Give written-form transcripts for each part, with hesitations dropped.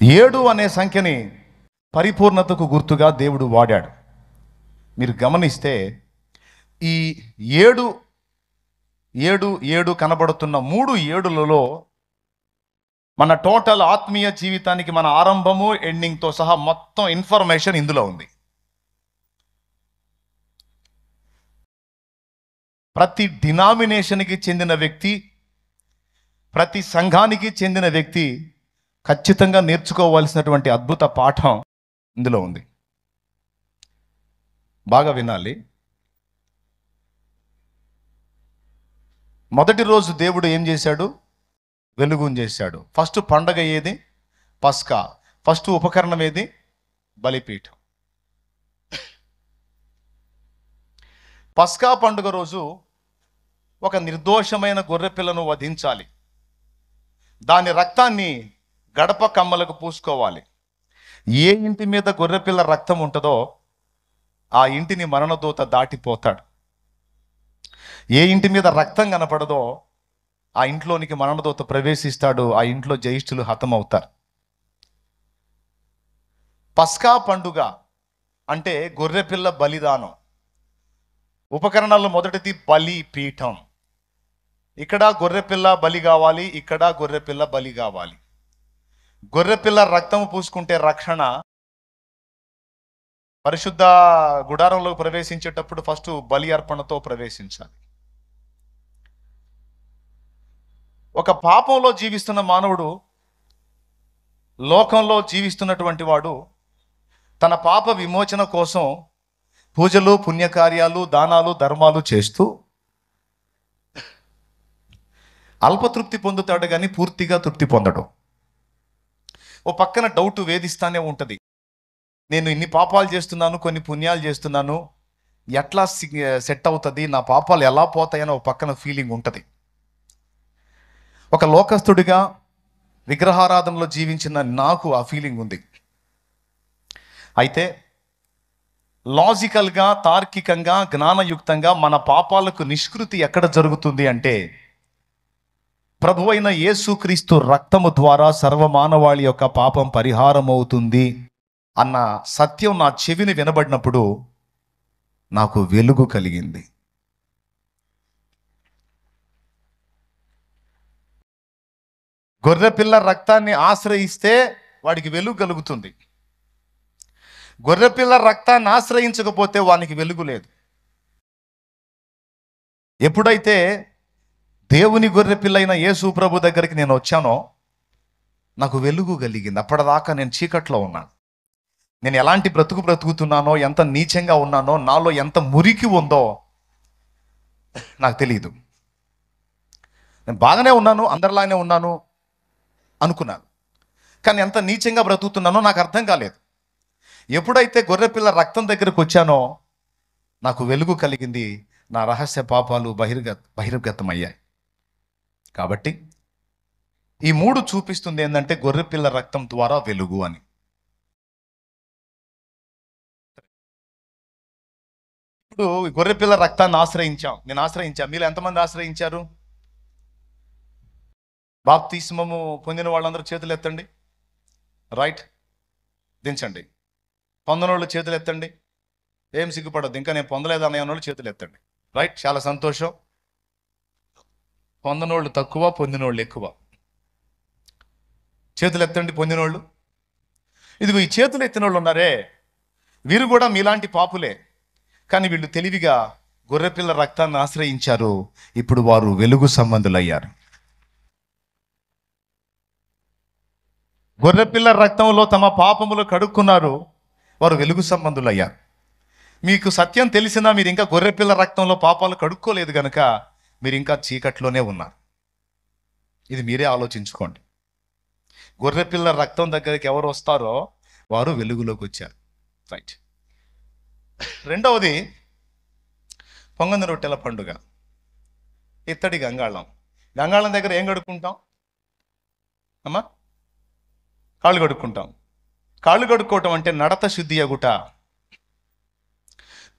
ఏడు అనే సంఖ్యని పరిపూర్ణతకు గుర్తుగా దేవుడు వాడాడు. మీరు గమనిస్తే ఈ ఏడు ఏడు ఏడు కనబడుతున్న 3 ఏడులలో మన టోటల్ ఆత్మీయ జీవితానికి మన ఆరంభము ఎండింగ్తో సహా మొత్తం ఇన్ఫర్మేషన్ ఇందులో ఉంది. ప్రతి డినామినేషన్కి చెందిన వ్యక్తి, ప్రతి సంఘానికి చెందిన వ్యక్తి ఖచ్చితంగా నేర్చుకోవాల్సినటువంటి అద్భుత పాఠం ఇందులో ఉంది. బాగా వినాలి. మొదటి రోజు దేవుడు ఏం చేశాడు? వెలుగుని చేశాడు. ఫస్ట్ పండగ ఏది? పస్కా. ఫస్ట్ ఉపకరణం ఏది? బలిపీఠం. పస్కా పండుగ రోజు ఒక నిర్దోషమైన గొర్రెపిల్లను వధించాలి. దాని రక్తాన్ని గడప కమ్మలకు పూసుకోవాలి. ఏ ఇంటి మీద గొర్రెపిల్ల రక్తం ఉంటుందో ఆ ఇంటిని మరణదూత దాటిపోతాడు. ఏ ఇంటి మీద రక్తం కనపడదో ఆ ఇంట్లోనికి మరణదూత ప్రవేశిస్తాడు. ఆ ఇంట్లో జ్యేష్ఠులు హతమవుతారు. పస్కా పండుగ అంటే గొర్రెపిల్ల బలిదానం. ఉపకరణాల్లో మొదటిది బలి పీఠం. ఇక్కడ గొర్రెపిల్ల బలి కావాలి, ఇక్కడ గొర్రెపిల్ల బలి కావాలి. గొర్రెపిల్ల రక్తం పూసుకుంటే రక్షణ. పరిశుద్ధ గుడారంలో ప్రవేశించేటప్పుడు ఫస్ట్ బలి అర్పణతో ప్రవేశించాలి. ఒక పాపంలో జీవిస్తున్న మానవుడు, లోకంలో జీవిస్తున్నటువంటి వాడు తన పాప విమోచన కోసం పూజలు, పుణ్యకార్యాలు, దానాలు, ధర్మాలు చేస్తూ అల్పతృప్తి పొందుతాడు, కానీ పూర్తిగా తృప్తి పొందడు. ఓ పక్కన డౌట్ వేధిస్తానే ఉంటుంది. నేను ఇన్ని పాపాలు చేస్తున్నాను, కొన్ని పుణ్యాలు చేస్తున్నాను, ఎట్లా సెట్ అవుతుంది, నా పాపాలు ఎలా పోతాయని ఒక పక్కన ఫీలింగ్ ఉంటుంది. ఒక లోకస్తుడిగా విగ్రహారాధనలో జీవించిన నాకు ఆ ఫీలింగ్ ఉంది. అయితే లాజికల్గా, తార్కికంగా, జ్ఞానయుక్తంగా మన పాపాలకు నిష్కృతి ఎక్కడ జరుగుతుంది అంటే ప్రభువైన యేసుక్రీస్తు రక్తము ద్వారా సర్వమానవాళి యొక్క పాపం పరిహారం అవుతుంది అన్న సత్యం నా చెవిని వినబడినప్పుడు నాకు వెలుగు కలిగింది. గొర్రెపిల్ల రక్తాన్ని ఆశ్రయిస్తే వాడికి వెలుగు కలుగుతుంది. గొర్రెపిల్ల రక్తాన్ని ఆశ్రయించకపోతే వానికి వెలుగు లేదు. ఎప్పుడైతే దేవుని గొర్రెపిల్ల అయిన యేసు ప్రభు దగ్గరికి నేను వచ్చానో నాకు వెలుగు కలిగింది. అప్పటిదాకా నేను చీకట్లో ఉన్నాను. నేను ఎలాంటి బ్రతుకుతున్నానో, ఎంత నీచంగా ఉన్నానో, నాలో ఎంత మురికి ఉందో నాకు తెలియదు. నేను బాగానే ఉన్నాను, అందరిలానే ఉన్నాను అనుకున్నాను, కానీ ఎంత నీచంగా బ్రతుకుతున్నానో నాకు అర్థం కాలేదు. ఎప్పుడైతే గొర్రెపిల్ల రక్తం దగ్గరకు వచ్చానో నాకు వెలుగు కలిగింది. నా రహస్య పాపాలు బహిర్గతమయ్యాయి. కాబట్టి ఈ 3 చూపిస్తుంది ఏంటంటే గొర్రెపిల్ల రక్తం ద్వారా వెలుగు అని. ఇప్పుడు గొర్రెపిల్ల రక్తాన్ని నేను ఆశ్రయించాను. మీరు ఎంతమంది ఆశ్రయించారు? బాప్తిస్మము పొందిన వాళ్ళందరూ చేతులు ఎత్తండి. రైట్, దించండి. పొందనోళ్ళు చేతులు ఎత్తండి. ఏం సిగ్గుపడద్దు, ఇంకా నేను పొందలేదు అనే వాళ్ళు చేతులు ఎత్తండి. రైట్, చాలా సంతోషం. పొందనోళ్ళు తక్కువ, పొందినోళ్ళు ఎక్కువ. చేతులు ఎత్తండి పొందినోళ్ళు. ఇదిగో ఈ చేతులు ఎత్తిన వాళ్ళు ఉన్నారే, వీరు కూడా మీలాంటి పాపులే, కానీ వీళ్ళు తెలివిగా గొర్రెపిల్ల రక్తాన్ని ఆశ్రయించారు. ఇప్పుడు వారు వెలుగు సంబంధులయ్యారు. గొర్రెపిల్ల రక్తంలో తమ పాపములు కడుక్కున్నారు. వారు వెలుగు సంబంధులయ్యారు. మీకు సత్యం తెలిసినా మీరు ఇంకా గొర్రెపిల్ల రక్తంలో పాపాలు కడుక్కోలేదు కనుక మీరు ఇంకా చీకట్లోనే ఉన్నారు. ఇది మీరే ఆలోచించుకోండి. గొర్రెపిల్ల రక్తం దగ్గరికి ఎవరు వస్తారో వారు వెలుగులోకి వచ్చారు. రైట్. రెండవది పొంగని రొట్టెల పండుగ, ఇత్తడి గంగాళం. గంగాళం దగ్గర ఏం కడుక్కుంటాం అమ్మా? కాళ్ళు కడుక్కుంటాం. కాళ్ళు కడుక్కోవటం అంటే నడత శుద్ధి అగుట.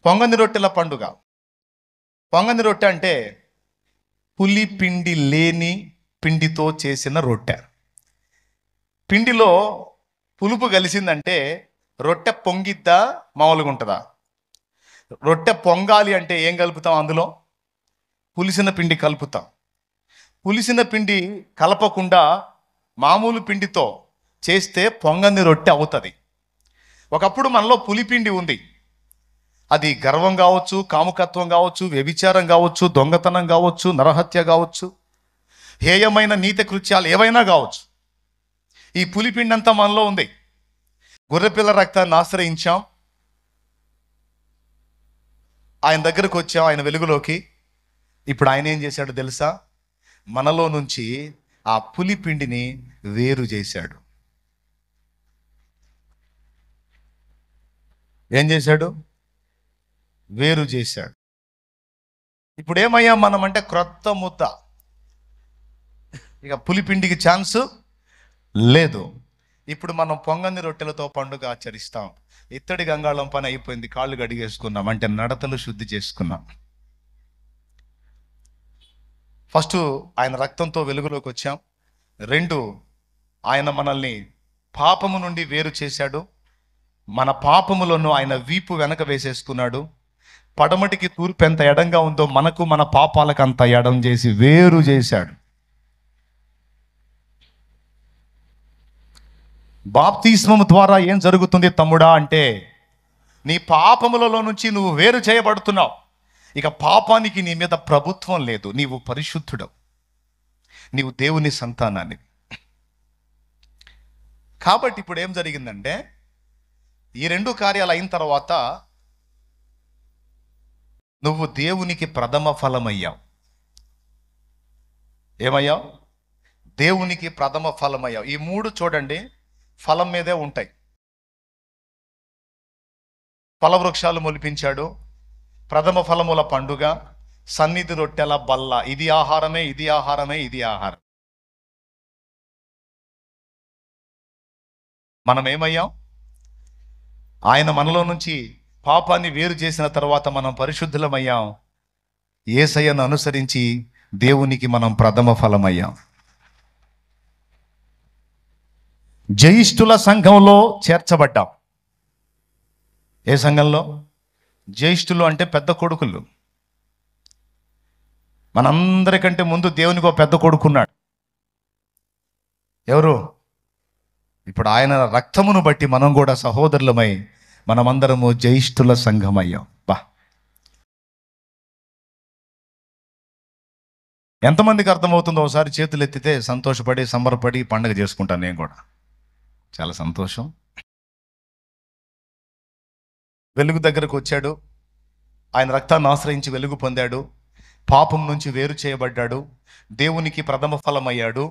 పొంగని రొట్టెల పండుగ. పొంగని రొట్టె అంటే పులి పిండి లేని పిండితో చేసిన రొట్టె. పిండిలో పులుపు కలిసిందంటే రొట్టె పొంగిద్దా, మామూలుగా ఉంటుందా? రొట్టె పొంగాలి అంటే ఏం కలుపుతాం? అందులో పులిసిన పిండి కలుపుతాం. పులిసిన పిండి కలపకుండా మామూలు పిండితో చేస్తే పొంగని రొట్టె అవుతుంది. ఒకప్పుడు మనలో పులిపిండి ఉంది. అది గర్వం కావచ్చు, కాముకత్వం కావచ్చు, వ్యభిచారం కావచ్చు, దొంగతనం కావచ్చు, నరహత్య కావచ్చు, హేయమైన నీతి కృత్యాలు ఏవైనా కావచ్చు. ఈ పులిపిండి అంతా మనలో ఉంది. గొర్రెపిల్ల రక్తాన్ని ఆశ్రయించాం, ఆయన దగ్గరకు వచ్చాం, ఆయన వెలుగులోకి. ఇప్పుడు ఆయన ఏం చేశాడు తెలుసా? మనలో నుంచి ఆ పులిపిండిని వేరు చేశాడు. ఏం చేశాడు? వేరు చేశాడు. ఇప్పుడు ఏమయ్యాం మనం అంటే క్రొత్త ముద్ద. ఇక పులిపిండికి ఛాన్స్ లేదు. ఇప్పుడు మనం పొంగని రొట్టెలతో పండుగ ఆచరిస్తాం. ఇత్తడి గంగాళం పని అయిపోయింది, కాళ్ళు గడిగేసుకున్నాం, అంటే నడతలు శుద్ధి చేసుకున్నాం. ఫస్ట్ ఆయన రక్తంతో వెలుగులోకి వచ్చాం. 2, ఆయన మనల్ని పాపము నుండి వేరు చేశాడు. మన పాపములను ఆయన వీపు వెనక వేసేసుకున్నాడు. పడమటికి తూర్పు ఎంత ఎడంగా ఉందో మనకు మన పాపాలకు అంత ఎడం చేసి వేరు చేశాడు. బాప్తిస్మము ద్వారా ఏం జరుగుతుంది తమ్ముడా అంటే, నీ పాపములలో నుంచి నువ్వు వేరు చేయబడుతున్నావు. ఇక పాపానికి నీ మీద ప్రభుత్వం లేదు. నీవు పరిశుద్ధుడవు, నీవు దేవుని సంతానాన్ని. కాబట్టి ఇప్పుడు ఏం జరిగిందంటే, ఈ 2 కార్యాలు అయిన తర్వాత నువ్వు దేవునికి ప్రథమ ఫలమయ్యావు. ఏమయ్యావు? దేవునికి ప్రథమ ఫలమయ్యావు. ఈ 3 చూడండి, ఫలం మీదే ఉంటాయి. ఫలవృక్షాలు మొలిపించాడు, ప్రథమ ఫలముల పండుగ, సన్నిధి రొట్టెల బల్ల. ఇది ఆహారమే, ఇది ఆహారమే, ఇది ఆహారం. మనం ఏమయ్యాం? ఆయన మనలో నుంచి పాపాన్ని వేరు చేసిన తర్వాత మనం పరిశుద్ధులమయ్యాం. యేసయ్యను అనుసరించి దేవునికి మనం ప్రథమ ఫలమయ్యాం. జయిష్ఠుల సంఘంలో చేర్చబడ్డాం. ఏ సంఘంలో? జ్యేష్ఠులు అంటే పెద్ద కొడుకులు. మనందరికంటే ముందు దేవునికి ఒక పెద్ద కొడుకున్నాడు. ఎవరు? ఇప్పుడు ఆయన రక్తమును బట్టి మనం కూడా సహోదరులమై మనమందరము జ్యేష్ఠుల సంఘం అయ్యాం. ఎంతమందికి అర్థమవుతుందో ఒకసారి చేతులు ఎత్తితే సంతోషపడి సంబరపడి పండుగ చేసుకుంటాను. నేను కూడా చాలా సంతోషం. వెలుగు దగ్గరకు వచ్చాడు, ఆయన రక్తాన్ని ఆశ్రయించి వెలుగు పొందాడు, పాపం నుంచి వేరు చేయబడ్డాడు, దేవునికి ప్రథమ ఫలం అయ్యాడు.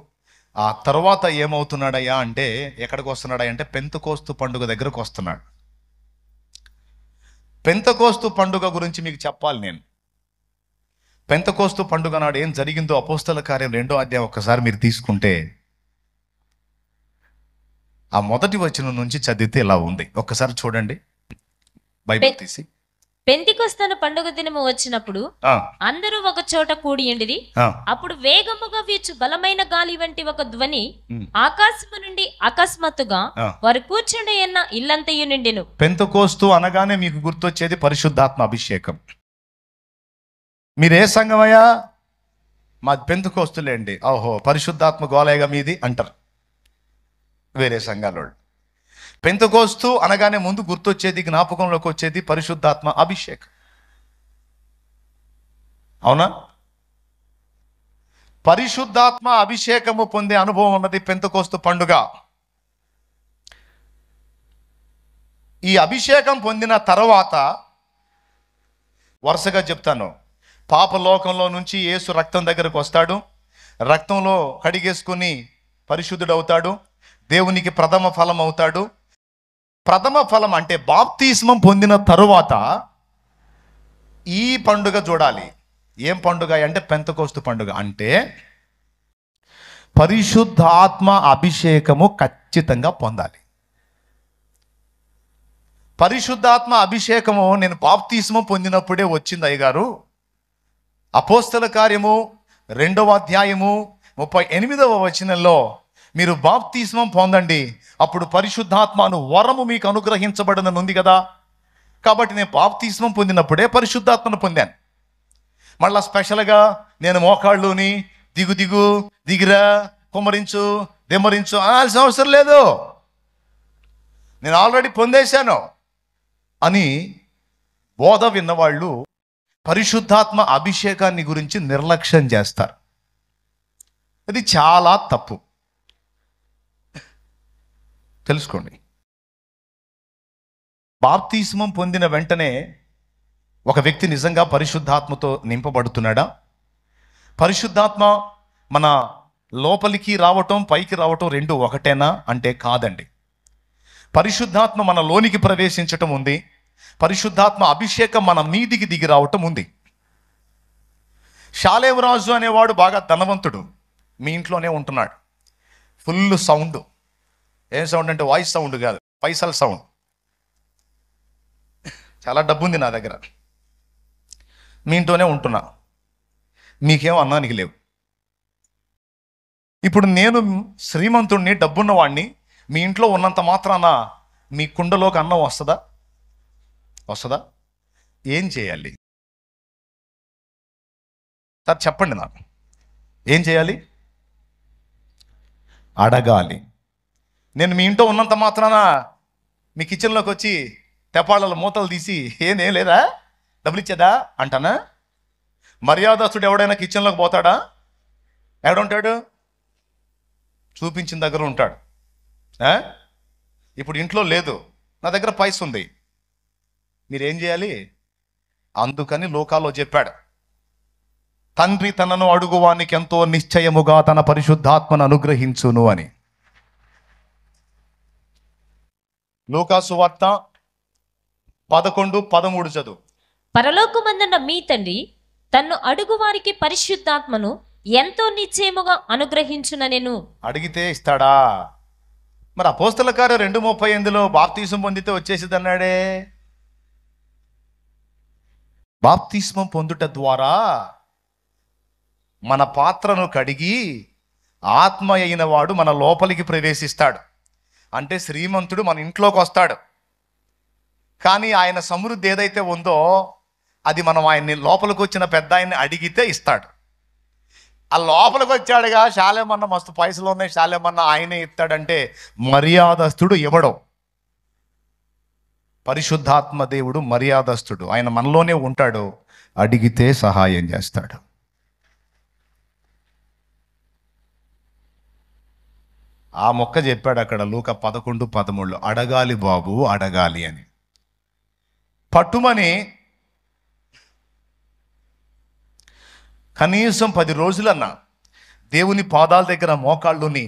ఆ తర్వాత ఏమవుతున్నాడయ్యా అంటే, ఎక్కడికి వస్తున్నాడయ్యా అంటే పెంతెకోస్తు పండుగ దగ్గరకు వస్తున్నాడు. పెంతెకోస్తు పండుగ గురించి మీకు చెప్పాలి నేను. పెంతెకోస్తు పండుగ నాడు ఏం జరిగిందో అపోస్తల కార్యం 2వ అధ్యాయం ఒక్కసారి మీరు తీసుకుంటే, ఆ మొదటి వచనం నుంచి చదివితే ఇలా ఉంది. ఒక్కసారి చూడండి బైబిల్ తీసి. పెంతెకొస్తు పండుగ దినము వచ్చినప్పుడు అందరూ ఒక చోట కూడియుండిరి. అప్పుడు వేగముగా వీచు బలమైన గాలి వంటి ఒక ధ్వని ఆకాశము నుండి అకస్మాత్తుగా వారు కూర్చుండి ఉన్న ఇల్లంతయు నిండెను. పెంతెకోస్తు అనగానే మీకు గుర్తొచ్చేది పరిశుద్ధాత్మ అభిషేకం. మీరే సంఘమయ్యా? మాది పెంతెకోస్తులేండి. ఓహో, పరిశుద్ధాత్మ గోలయగా మీది అంటారు వేరే సంఘాల. పెంతెకోస్తు అనగానే ముందు గుర్తొచ్చేది, జ్ఞాపకంలోకి వచ్చేది పరిశుద్ధాత్మ అభిషేకం. అవునా? పరిశుద్ధాత్మ అభిషేకము పొందే అనుభవం ఉన్నది పెంతెకోస్తు పండుగ. ఈ అభిషేకం పొందిన తర్వాత వరుసగా చెప్తాను. పాపలోకంలో నుంచి యేసు రక్తం దగ్గరకు వస్తాడు, రక్తంలో కడిగేసుకుని పరిశుద్ధుడవుతాడు, దేవునికి ప్రథమ ఫలం అవుతాడు. ప్రథమ ఫలం అంటే బాప్తిస్మం పొందిన తరువాత ఈ పండుగ చూడాలి. ఏం పండుగ అంటే పెంతెకోస్తు పండుగ. అంటే పరిశుద్ధాత్మ అభిషేకము ఖచ్చితంగా పొందాలి. పరిశుద్ధాత్మ అభిషేకము నేను బాప్తిస్మం పొందినప్పుడే వచ్చింది అయ్యగారు. అపోస్తల కార్యము 2వ అధ్యాయము 38వ వచనంలో మీరు బాప్తిస్మం పొందండి, అప్పుడు పరిశుద్ధాత్మను వరము మీకు అనుగ్రహించబడనని ఉంది కదా. కాబట్టి నేను బాప్తిస్మం పొందినప్పుడే పరిశుద్ధాత్మను పొందాను. మళ్ళా స్పెషల్గా నేను మోకాళ్ళుని దిగిరా, కుమ్మరించు, దెమ్మరించు అనాల్సిన అవసరం లేదు, నేను ఆల్రెడీ పొందేశాను అని బోధ విన్నవాళ్ళు పరిశుద్ధాత్మ అభిషేకాన్ని గురించి నిర్లక్ష్యం చేస్తారు. అది చాలా తప్పు, తెలుసుకోండి. బాప్తిస్మం పొందిన వెంటనే ఒక వ్యక్తి నిజంగా పరిశుద్ధాత్మతో నింపబడుతున్నాడా? పరిశుద్ధాత్మ మన లోపలికి రావటం, పైకి రావటం రెండు ఒకటేనా అంటే కాదండి. పరిశుద్ధాత్మ మన లోనికి ప్రవేశించటం ఉంది, పరిశుద్ధాత్మ అభిషేకం మన మీదికి దిగి రావటం ఉంది. షాలేవరాజు అనేవాడు బాగా ధనవంతుడు, మీ ఇంట్లోనే ఉంటున్నాడు. Full sound. ఏం సౌండ్ అంటే వాయిస్ సౌండ్ కాదు, పైసల సౌండ్. చాలా డబ్బు ఉంది నా దగ్గర, మీ ఇంట్లోనే ఉంటున్నా, మీకేం అన్నానికి లేవు. ఇప్పుడు నేను శ్రీమంతుడిని, డబ్బున్నవాడిని, మీ ఇంట్లో ఉన్నంత మాత్రాన మీ కుండలోకి అన్నం వస్తుందా? ఏం చేయాలి సార్ చెప్పండి నాకు. ఏం చేయాలి? అడగాలి. నేను మీ ఇంట్లో ఉన్నంత మాత్రాన మీ కిచెన్లోకి వచ్చి తెపాళ్ళ మూతలు తీసి ఏం లేదా, డబ్బులు ఇచ్చేదా అంటానా? మర్యాదస్తుడు ఎవడైనా కిచెన్లోకి పోతాడా? ఎక్కడుంటాడు? చూపించిన దగ్గర ఉంటాడు. ఇప్పుడు ఇంట్లో లేదు, నా దగ్గర పైస ఉంది, మీరేం చేయాలి? అందుకని లోకాల్లో చెప్పాడు, తండ్రి తనను అడుగువానికి ఎంతో నిశ్చయముగా తన పరిశుద్ధాత్మను అనుగ్రహించును అని. లూకా సువార్త 11:13 చదువు. పరలోకమందున్న మీ తండ్రి తన్ను అడుగు వారికి పరిశుద్ధాత్మను ఎంతో నిశ్చయముగా అనుగ్రహించుననెను. అడిగితే ఇస్తాడా? మరి అపోస్తల కార్యం 2:38లో బాప్తిస్మం పొందితే వచ్చేసింది అన్నాడే. బాప్తిస్మం పొందుట ద్వారా మన పాత్రను కడిగి ఆత్మ అయిన వాడు మన లోపలికి ప్రవేశిస్తాడు. అంటే శ్రీమంతుడు మన ఇంట్లోకి వస్తాడు. కానీ ఆయన సమృద్ధి ఏదైతే ఉందో అది మనం ఆయన్ని, లోపలికి వచ్చిన పెద్ద ఆయన్ని అడిగితే ఇస్తాడు. ఆ లోపలికి వచ్చాడుగా, శాలేమన్నా మస్తు పైసలు ఉన్నాయి, శాలేమన్నా ఆయనే ఇస్తాడంటే మర్యాదస్తుడు ఇవ్వడం. పరిశుద్ధాత్మ దేవుడు మర్యాదస్తుడు, ఆయన మనలోనే ఉంటాడు, అడిగితే సహాయం చేస్తాడు. ఆ మొక్క చెప్పాడు అక్కడ లూకా 11:13, అడగాలి బాబు అడగాలి అని. పట్టుమని కనీసం 10 రోజులన్నా దేవుని పాదాల దగ్గర మోకాళ్ళుని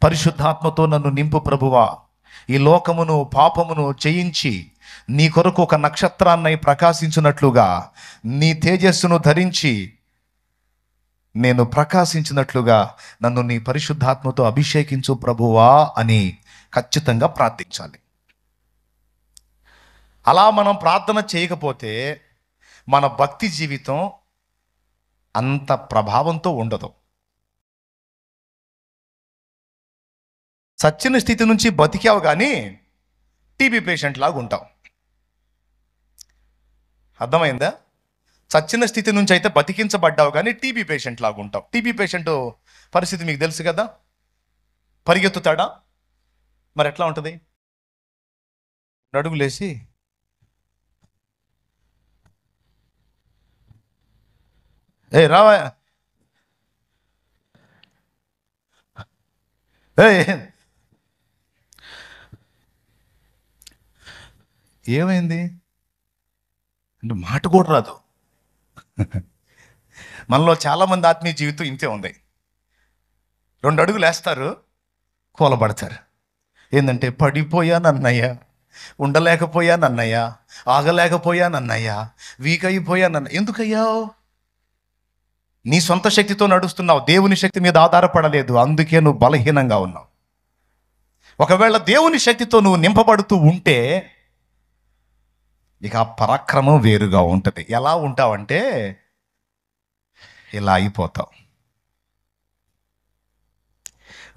పరిశుద్ధాత్మతో నన్ను నింపు ప్రభువా, ఈ లోకమును పాపమును జయించి నీ కొరకు ఒక నక్షత్రాన్ని ప్రకాశించినట్లుగా, నీ తేజస్సును ధరించి నేను ప్రకాశించినట్లుగా నన్ను నీ పరిశుద్ధాత్మతో అభిషేకించు ప్రభువా అని ఖచ్చితంగా ప్రార్థించాలి. అలా మనం ప్రార్థన చేయకపోతే మన భక్తి జీవితం అంత ప్రభావంతో ఉండదు. సచ్చిన స్థితి నుంచి బతికావు కానీ టీబీ పేషెంట్ లాగా ఉంటావు. అర్థమైందా? చచ్చిన స్థితి నుంచి అయితే బతికించబడ్డావు కానీ టీబీ పేషెంట్ లాగా ఉంటావు. టీబీ పేషెంట్ పరిస్థితి మీకు తెలుసు కదా, పరిగెత్తుతాడా? మరి ఎట్లా ఉంటుంది? అడుగులేసి ఏ రావా, ఏమైంది అంటే మాట కూడా రాదు. మనలో చాలామంది ఆత్మీయ జీవితం ఇంతే ఉంది. 2 అడుగులు వేస్తారు, కూలబడతారు. ఏంటంటే పడిపోయానన్నయ్యా, ఉండలేకపోయానన్నయ్యా, ఆగలేకపోయానన్నయ్యా, వీక్ అయిపోయానన్న. ఎందుకయ్యావు? నీ సొంత శక్తితో నడుస్తున్నావు, దేవుని శక్తి మీద ఆధారపడలేదు, అందుకే నువ్వు బలహీనంగా ఉన్నావు. ఒకవేళ దేవుని శక్తితో నువ్వు నింపబడుతూ ఉంటే ఇక ఆ పరాక్రమం వేరుగా ఉంటుంది. ఎలా ఉంటావంటే ఇలా అయిపోతావు.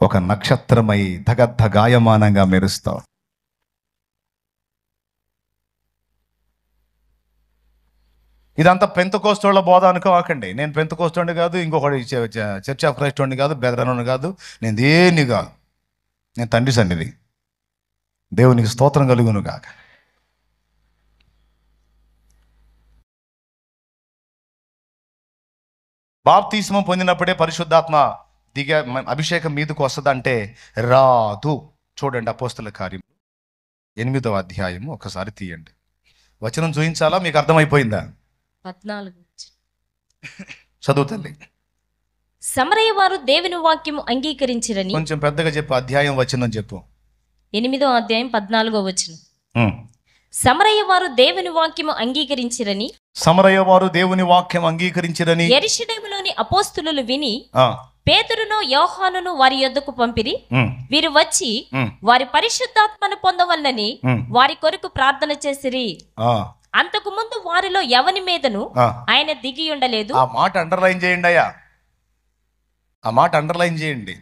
ఒక నక్షత్రమై ధగద్ధగాయమానంగా మెరుస్తావు. ఇదంతా పెంతెకోస్తోళ్ళ బోధ అనుకోకండి. నేను పెంతెకోస్తోండి కాదు, ఇంకొకటి చర్చ్ ఆఫ్ క్రైస్ట్ వాడిని కాదు, బెదరనోని కాదు, నేను దేన్ని కాదు. నేను తండ్రి సన్నిధి. దేవునికి స్తోత్రం కలుగును గాక. బాప్తిస్మం పొందినప్పుడే పరిశుద్ధాత్మ అభిషేకం మీదకు వస్తుందంటే రాదు. చూడండి అపోస్తల కార్యం 8వ అధ్యాయము ఒకసారి తీయండి. వచనం చూపించాలా? మీకు అర్థమైపోయిందా? 14 చదువు తల్లి. సమరయ వారు దేవుని వాక్యము అంగీకరించిరని. కొంచెం పెద్దగా చెప్పు, అధ్యాయం వచనం చెప్పు. 8వ అధ్యాయం 14వ వచనం. సమరయ వారు దేవుని వాక్యము అంగీకరించిరని. సమరయ వారు దేవుని వాక్యం అంగీకరించిరని యెరూషలేములోని అపోస్తలులు విని పేతురును యోహానును వారి యొద్దకు పంపిరి. వీరు వచ్చి వారి పరిశుద్ధాత్మను పొందవల్లని వారి కొరకు ప్రార్థన చేసిరి. అంతకు ముందు వారిలో ఎవని మీదను ఆయన దిగి ఉండలేదు. ఆ మాట అండర్లైన్ చేయండి అయ్యా, ఆ మాట అండర్లైన్ చేయండి.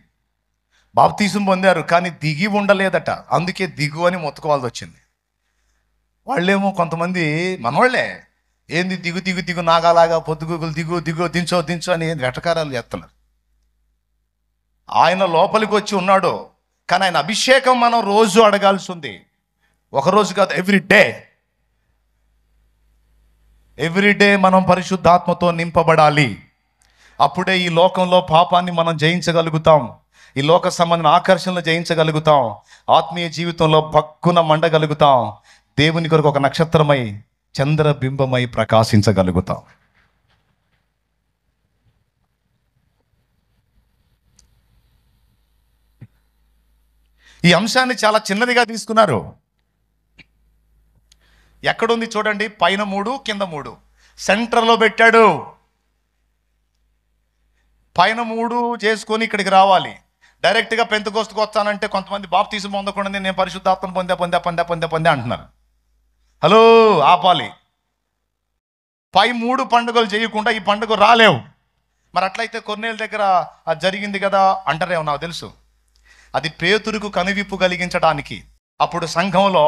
బాప్తీసం పొందారు కానీ దిగి ఉండలేదట, అందుకే దిగు అని మొత్తుకోవాల్సి వచ్చింది. వాళ్ళేమో కొంతమంది మనవాళ్లే, ఏంది దిగు దిగు దిగు నాగాలాగా పొద్దుగుగులు దిగు దిగు దించో దించో అని వెటకారాలు చేస్తున్నారు. ఆయన లోపలికి వచ్చి ఉన్నాడు, కానీ ఆయన అభిషేకం మనం రోజు అడగాల్సి ఉంది. ఒకరోజు కాదు, ఎవ్రీడే మనం పరిశుద్ధాత్మతో నింపబడాలి. అప్పుడే ఈ లోకంలో పాపాన్ని మనం జయించగలుగుతాం, ఈ లోక సంబంధమైన ఆకర్షణలు జయించగలుగుతాం, ఆత్మీయ జీవితంలో పక్కున మండగలుగుతాం, దేవుని కొరకు ఒక నక్షత్రమై చంద్రబింబమై ప్రకాశించగలుగుతాం. ఈ అంశాన్ని చాలా చిన్నదిగా తీసుకున్నారు. ఎక్కడుంది చూడండి, పైన 3 కింద 3 సెంటర్లో పెట్టాడు. పైన 3 చేసుకొని ఇక్కడికి రావాలి. డైరెక్ట్గా పెంతెకోస్తుకు వస్తానంటే కొంతమంది బాప్తిసం పొందకుండా నేను పరిశుద్ధాత్మను పొందా అంటున్నారు. హలో, ఆపాలి. పై 3 పండుగలు చేయకుండా ఈ పండుగ రాలేవు. మరి అట్లయితే కొన్నేళ్ళ దగ్గర అది జరిగింది కదా అంటారేమో, నాకు తెలుసు. అది పేతురుకు కనువిప్పు కలిగించడానికి, అప్పుడు సంఘంలో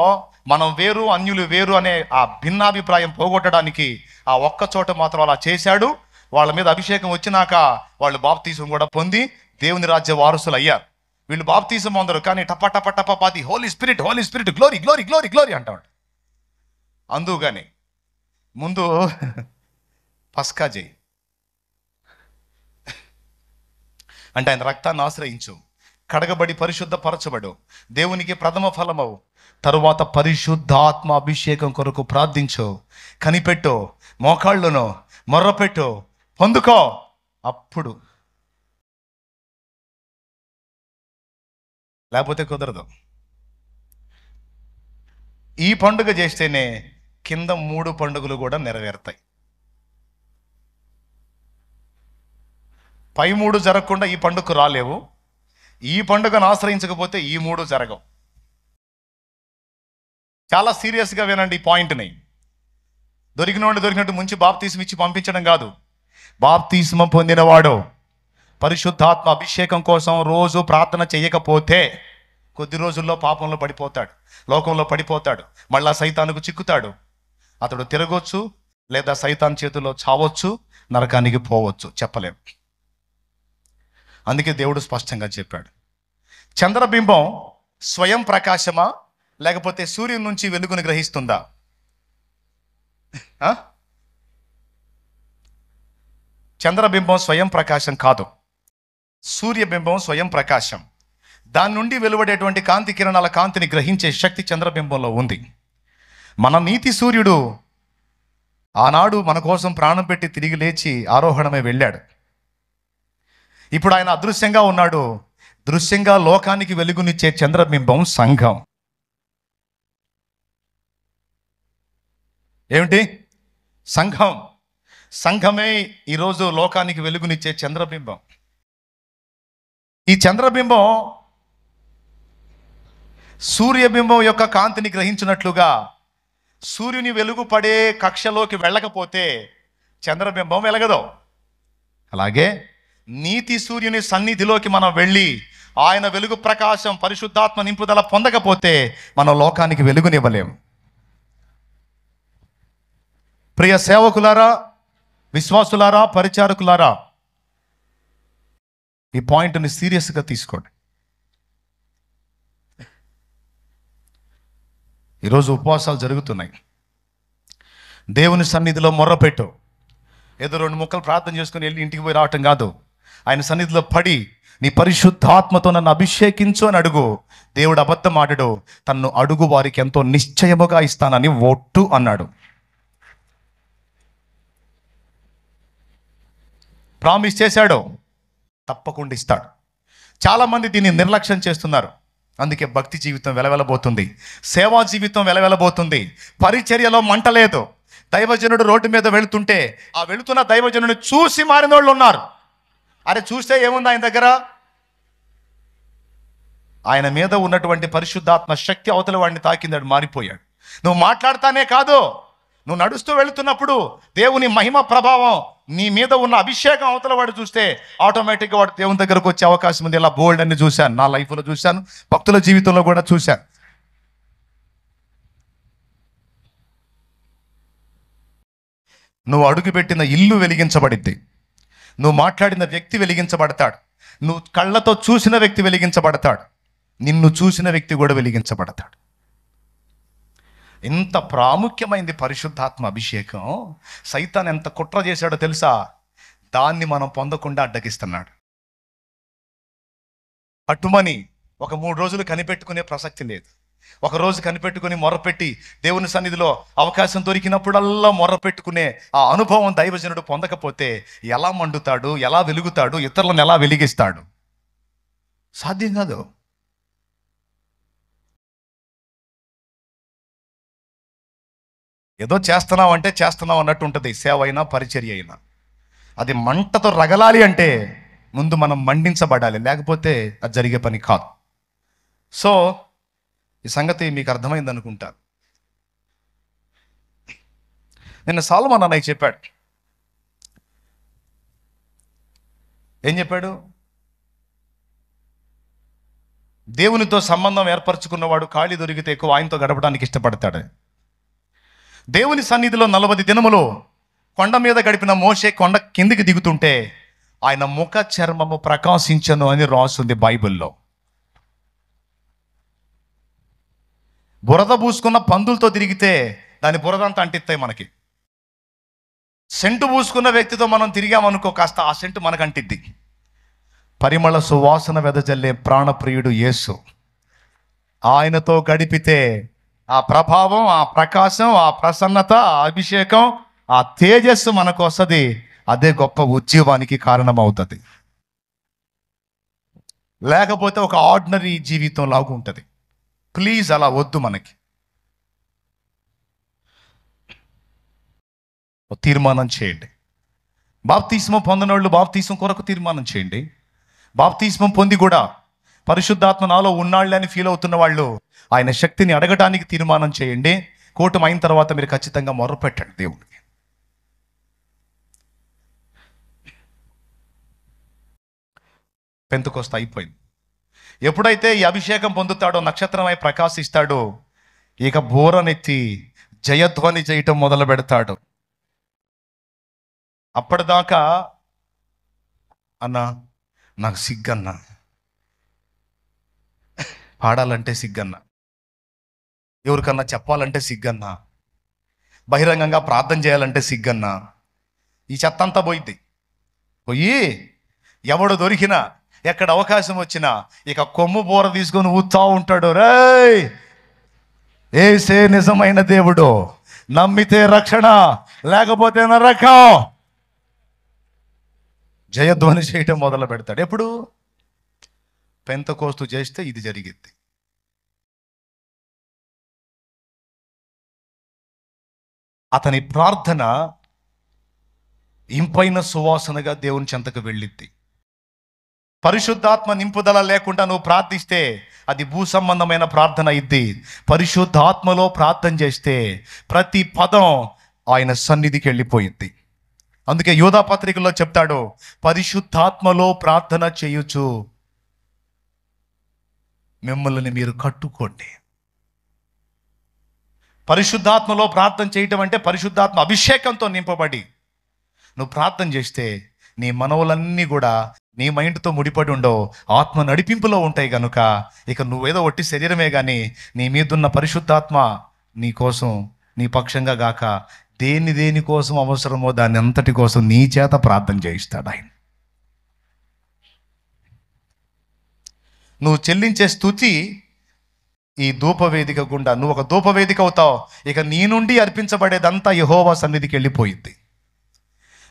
మనం వేరు అన్యులు వేరు అనే ఆ భిన్నాభిప్రాయం పోగొట్టడానికి ఆ ఒక్క చోట మాత్రం అలా చేశాడు. వాళ్ళ మీద అభిషేకం వచ్చినాక వాళ్ళు బాప్తీసం కూడా పొంది దేవుని రాజ్య వారసులు అయ్యారు. వీళ్ళు బాప్తీసం పొందరు, కానీ టప టప టప పాతి holy spirit glory glory glory glory అంటాడు. అందుకని ముందు పస్కా చేయి అంటే ఆయన రక్తాన్ని ఆశ్రయించు, కడగబడి పరిశుద్ధపరచబడు, దేవునికి ప్రథమ ఫలమవు, తరువాత పరిశుద్ధాత్మ అభిషేకం కొరకు ప్రార్థించు, కనిపెట్టు, మోకాళ్ళను మొర్రపెట్టు, పొందుకో. అప్పుడు లేకపోతే కుదరదు. ఈ పండుగ చేస్తేనే కింద 3 పండుగలు కూడా నెరవేరుతాయి. పై 3 జరగకుండా ఈ పండుగకు రాలేవు. ఈ పండుగను ఆశ్రయించకపోతే ఈ 3 జరగవు. చాలా సీరియస్గా వినండి ఈ పాయింట్ని. దొరికినట్టు ముంచి బాప్తీసం ఇచ్చి పంపించడం కాదు. బాప్తీసం పొందినవాడు పరిశుద్ధాత్మ అభిషేకం కోసం రోజు ప్రార్థన చేయకపోతే కొద్ది రోజుల్లో పాపంలో పడిపోతాడు, లోకంలో పడిపోతాడు, మళ్ళా సైతానుకు చిక్కుతాడు. అతడు తిరగొచ్చు, లేదా సైతాన్ చేతిలో చావచ్చు, నరకానికి పోవచ్చు, చెప్పలేం. అందుకే దేవుడు స్పష్టంగా చెప్పాడు, చంద్రబింబం స్వయం ప్రకాశమా లేకపోతే సూర్యుని నుంచి వెలుగును గ్రహిస్తుందా? చంద్రబింబం స్వయం ప్రకాశం కాదు, సూర్యబింబం స్వయం ప్రకాశం. దాని నుండి వెలువడేటువంటి కాంతి కిరణాల కాంతిని గ్రహించే శక్తి చంద్రబింబంలో ఉంది. మన నీతి సూర్యుడు ఆనాడు మన కోసం ప్రాణం పెట్టి తిరిగి లేచి ఆరోహణమై వెళ్ళాడు. ఇప్పుడు ఆయన అదృశ్యంగా ఉన్నాడు. దృశ్యంగా లోకానికి వెలుగునిచ్చే చంద్రబింబం సంఘం. ఏమిటి? సంఘం. సంఘమే ఈరోజు లోకానికి వెలుగునిచ్చే చంద్రబింబం. ఈ చంద్రబింబం సూర్యబింబం యొక్క కాంతిని గ్రహించినట్లుగా సూర్యుని వెలుగు పడే కక్షలోకి వెళ్ళకపోతే చంద్రబింబం వెలగదు. అలాగే నీతి సూర్యుని సన్నిధిలోకి మనం వెళ్ళి ఆయన వెలుగు ప్రకాశం పరిశుద్ధాత్మ నింపుదల పొందకపోతే మనం లోకానికి వెలుగునివ్వలేము. ప్రియ సేవకులారా, విశ్వాసులారా, పరిచారకులారా, ఈ పాయింట్ని సీరియస్గా తీసుకోండి. ఈరోజు ఉపవాసాలు జరుగుతున్నాయి. దేవుని సన్నిధిలో మొర్రపెట్టు. ఏదో 2 ముక్కలు ప్రార్థన చేసుకుని వెళ్ళి ఇంటికి పోయి రావటం కాదు. ఆయన సన్నిధిలో పడి నీ పరిశుద్ధాత్మతో నన్ను అభిషేకించు అని అడుగు. దేవుడు అబద్ధం ఆడడు. తన్ను అడుగు వారికి ఎంతో నిశ్చయముగా ఇస్తానని ఒట్టు అన్నాడు. ప్రామిస్ చేశాడు, తప్పకుండా ఇస్తాడు. చాలామంది దీన్ని నిర్లక్ష్యం చేస్తున్నారు. అందుకే భక్తి జీవితం వెలవెలబోతుంది, సేవా జీవితం వెలవెలబోతుంది, పరిచర్యలో మంట లేదు. దైవజనుడు రోడ్డు మీద వెళుతుంటే ఆ వెళుతున్న దైవజనుడిని చూసి మారిన వాళ్ళు ఉన్నారు. అరే చూస్తే ఏముంది ఆయన దగ్గర? ఆయన మీద ఉన్నటువంటి పరిశుద్ధాత్మ శక్తి అవతల వాడిని తాకిందాడు, మారిపోయాడు. నువ్వు మాట్లాడతానే కాదు, నువ్వు నడుస్తూ వెళుతున్నప్పుడు దేవుని మహిమ ప్రభావం నీ మీద ఉన్న అభిషేకం అవతల వాడు చూస్తే ఆటోమేటిక్గా వాడు దేవుని దగ్గరకు వచ్చే అవకాశం ఉంది. ఇలా బోల్డ్ అని చూశాను, నా లైఫ్లో చూశాను, భక్తుల జీవితంలో కూడా చూశాను. నువ్వు అడుగుపెట్టిన ఇల్లు వెలిగించబడిద్ది, నువ్వు మాట్లాడిన వ్యక్తి వెలిగించబడతాడు, నువ్వు కళ్ళతో చూసిన వ్యక్తి వెలిగించబడతాడు, నిన్ను చూసిన వ్యక్తి కూడా వెలిగించబడతాడు. ఎంత ప్రాముఖ్యమైంది పరిశుద్ధాత్మ అభిషేకం. సైతాన్ ఎంత కుట్ర చేశాడో తెలుసా? దాన్ని మనం పొందకుండా అడ్డగిస్తున్నాడు. పట్టుమని ఒక 3 రోజులు కనిపెట్టుకునే ప్రసక్తి లేదు. ఒక రోజు కనిపెట్టుకుని మొర్రపెట్టి దేవుని సన్నిధిలో అవకాశం దొరికినప్పుడల్లా మొర్రపెట్టుకునే ఆ అనుభవం దైవజనుడు పొందకపోతే ఎలా మండుతాడు, ఎలా వెలుగుతాడు, ఇతరులను ఎలా వెలిగిస్తాడు? సాధ్యం కాదు. ఏదో చేస్తున్నావు అంటే చేస్తున్నావు అన్నట్టు ఉంటుంది. సేవ అయినా పరిచర్య అయినా అది మంటతో రగలాలి అంటే ముందు మనం మండించబడాలి, లేకపోతే అది జరిగే పని కాదు. సో ఈ సంగతి మీకు అర్థమైంది అనుకుంటాను. నిన్న సొలొమోను అన్నయ్య చెప్పాడు. ఏం చెప్పాడు? దేవునితో సంబంధం ఏర్పరచుకున్నవాడు ఖాళీ దొరికితే ఎక్కువ ఆయనతో గడపడానికి ఇష్టపడతాడు. దేవుని సన్నిధిలో 40 దినములు కొండ మీద గడిపిన మోషే కొండ కిందికి దిగుతుంటే ఆయన ముఖ చర్మము ప్రకాశించను అని రాస్తుంది బైబిల్లో. బురద పూసుకున్న పందులతో తిరిగితే దాని బురదంతా అంటిస్తాయి మనకి. సెంటు పూసుకున్న వ్యక్తితో మనం తిరిగామనుకో, కాస్త ఆ సెంటు మనకు అంటిద్ది. పరిమళ సువాసన వెదజల్లే ప్రాణప్రియుడు యేసు, ఆయనతో గడిపితే ఆ ప్రభావం, ఆ ప్రకాశం, ఆ ప్రసన్నత, ఆ అభిషేకం, ఆ తేజస్సు మనకు వస్తుంది. అదే గొప్ప ఉద్యమానికి కారణమవుతుంది. లేకపోతే ఒక ఆర్డినరీ జీవితం లాగా ఉంటుంది. ప్లీజ్ అలా వద్దు మనకి. తీర్మానం చేయండి. బాప్తిస్మం పొందినోళ్ళు బాప్తిస్మం కొరకు తీర్మానం చేయండి. బాప్తిస్మం పొంది కూడా పరిశుద్ధాత్మ నాలో ఉన్నాళ్ళే అని ఫీల్ అవుతున్న వాళ్ళు ఆయన శక్తిని అడగడానికి తీర్మానం చేయండి. కూటమి అయిన తర్వాత మీరు ఖచ్చితంగా మొర్రపెట్టండి దేవుడికి. పెంతెకోస్తు అయిపోయింది. ఎప్పుడైతే ఈ అభిషేకం పొందుతాడో, నక్షత్రమై ప్రకాశిస్తాడో, ఇక బోరనెత్తి జయధ్వని చేయటం మొదలు పెడతాడు. అప్పటిదాకా అన్నా నాకు సిగ్గన్నా, పాడాలంటే సిగ్గన్నా, ఎవరికన్నా చెప్పాలంటే సిగ్గన్నా, బహిరంగంగా ప్రార్థన చేయాలంటే సిగ్గన్నా, ఈ చెత్త అంతా పోయింది. పోయి ఎవడు దొరికినా, ఎక్కడ అవకాశం వచ్చినా ఇక కొమ్ము బోర తీసుకొని ఊతా ఉంటాడు. రేయ్, యేసే నిజమైన దేవుడు, నమ్మితే రక్షణ, లేకపోతే నరకం. జయధ్వని చేయటం మొదలు పెడతాడు. ఎప్పుడు? పెంతెకోస్తు చేస్తే ఇది జరిగింది. అతని ప్రార్థన ఇంపైన సువాసనగా దేవుని చెంతకు వెళ్ళిద్ది. పరిశుద్ధాత్మ నింపుదల లేకుండా నువ్వు ప్రార్థిస్తే అది భూ సంబంధమైన ప్రార్థన అయింది. పరిశుద్ధాత్మలో ప్రార్థన చేస్తే ప్రతి పదం ఆయన సన్నిధికి వెళ్ళిపోయింది. అందుకే యూదా పత్రికలో చెప్తాడు, పరిశుద్ధాత్మలో ప్రార్థన చేయొచ్చు. మిమ్మల్ని మీరు కట్టుకోండి. పరిశుద్ధాత్మలో ప్రార్థన చేయటం అంటే పరిశుద్ధాత్మ అభిషేకంతో నింపబడి నువ్వు ప్రార్థన చేస్తే నీ మనవులన్నీ కూడా నీ మైండ్తో ముడిపడి ఉండవు, ఆత్మ నడిపింపులో ఉంటాయి. కనుక ఇక నువ్వేదో ఒట్టి శరీరమే కానీ నీ మీదున్న పరిశుద్ధాత్మ నీ కోసం, నీ పక్షంగా గాక దేని కోసం అవసరమో దాని అంతటి కోసం నీ చేత ప్రార్థన చేయిస్తాడు ఆయన. నువ్వు చెల్లించే స్తుతి ఈ ధూపవేదిక గుండా నువ్వు ఒక ధూపవేదిక అవుతావు. ఇక నీ నుండి అర్పించబడేదంతా యెహోవా సన్నిధికి వెళ్ళిపోయింది.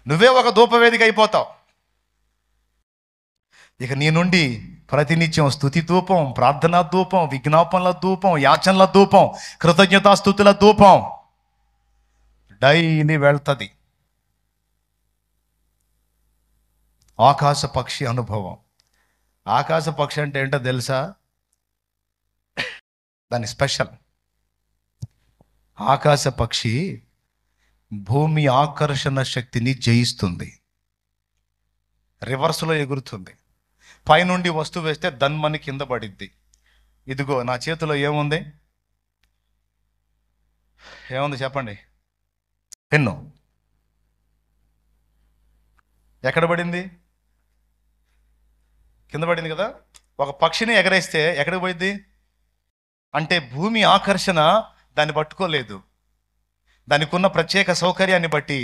నువ్వే ఒక ధూపవేదిక అయిపోతావు. ఇక నీ నుండి ప్రతినిత్యం స్తుతి ధూపం, ప్రార్థనా ధూపం, విజ్ఞాపనల ధూపం, యాచనల ధూపం, కృతజ్ఞతాస్తుతుల ధూపం డైలీ వెళ్తుంది. ఆకాశ పక్షి అనుభవం. ఆకాశ పక్షి అంటే ఏంటో తెలుసా? దాని స్పెషల్. ఆకాశ పక్షి భూమి ఆకర్షణ శక్తిని జయిస్తుంది. రివర్స్లో ఎగురుతుంది. పైనుండి వస్తువు వేస్తే దన్మని కింద పడిద్ది. ఇదిగో నా చేతిలో ఏముంది? ఏముంది చెప్పండి? పెన్ను. ఎక్కడ పడింది? కింద పడింది కదా. ఒక పక్షిని ఎగరేస్తే ఎక్కడికి పోయింది? అంటే భూమి ఆకర్షణ దాన్ని పట్టుకోలేదు. దానికి ఉన్న ప్రత్యేక సౌకర్యాన్ని బట్టి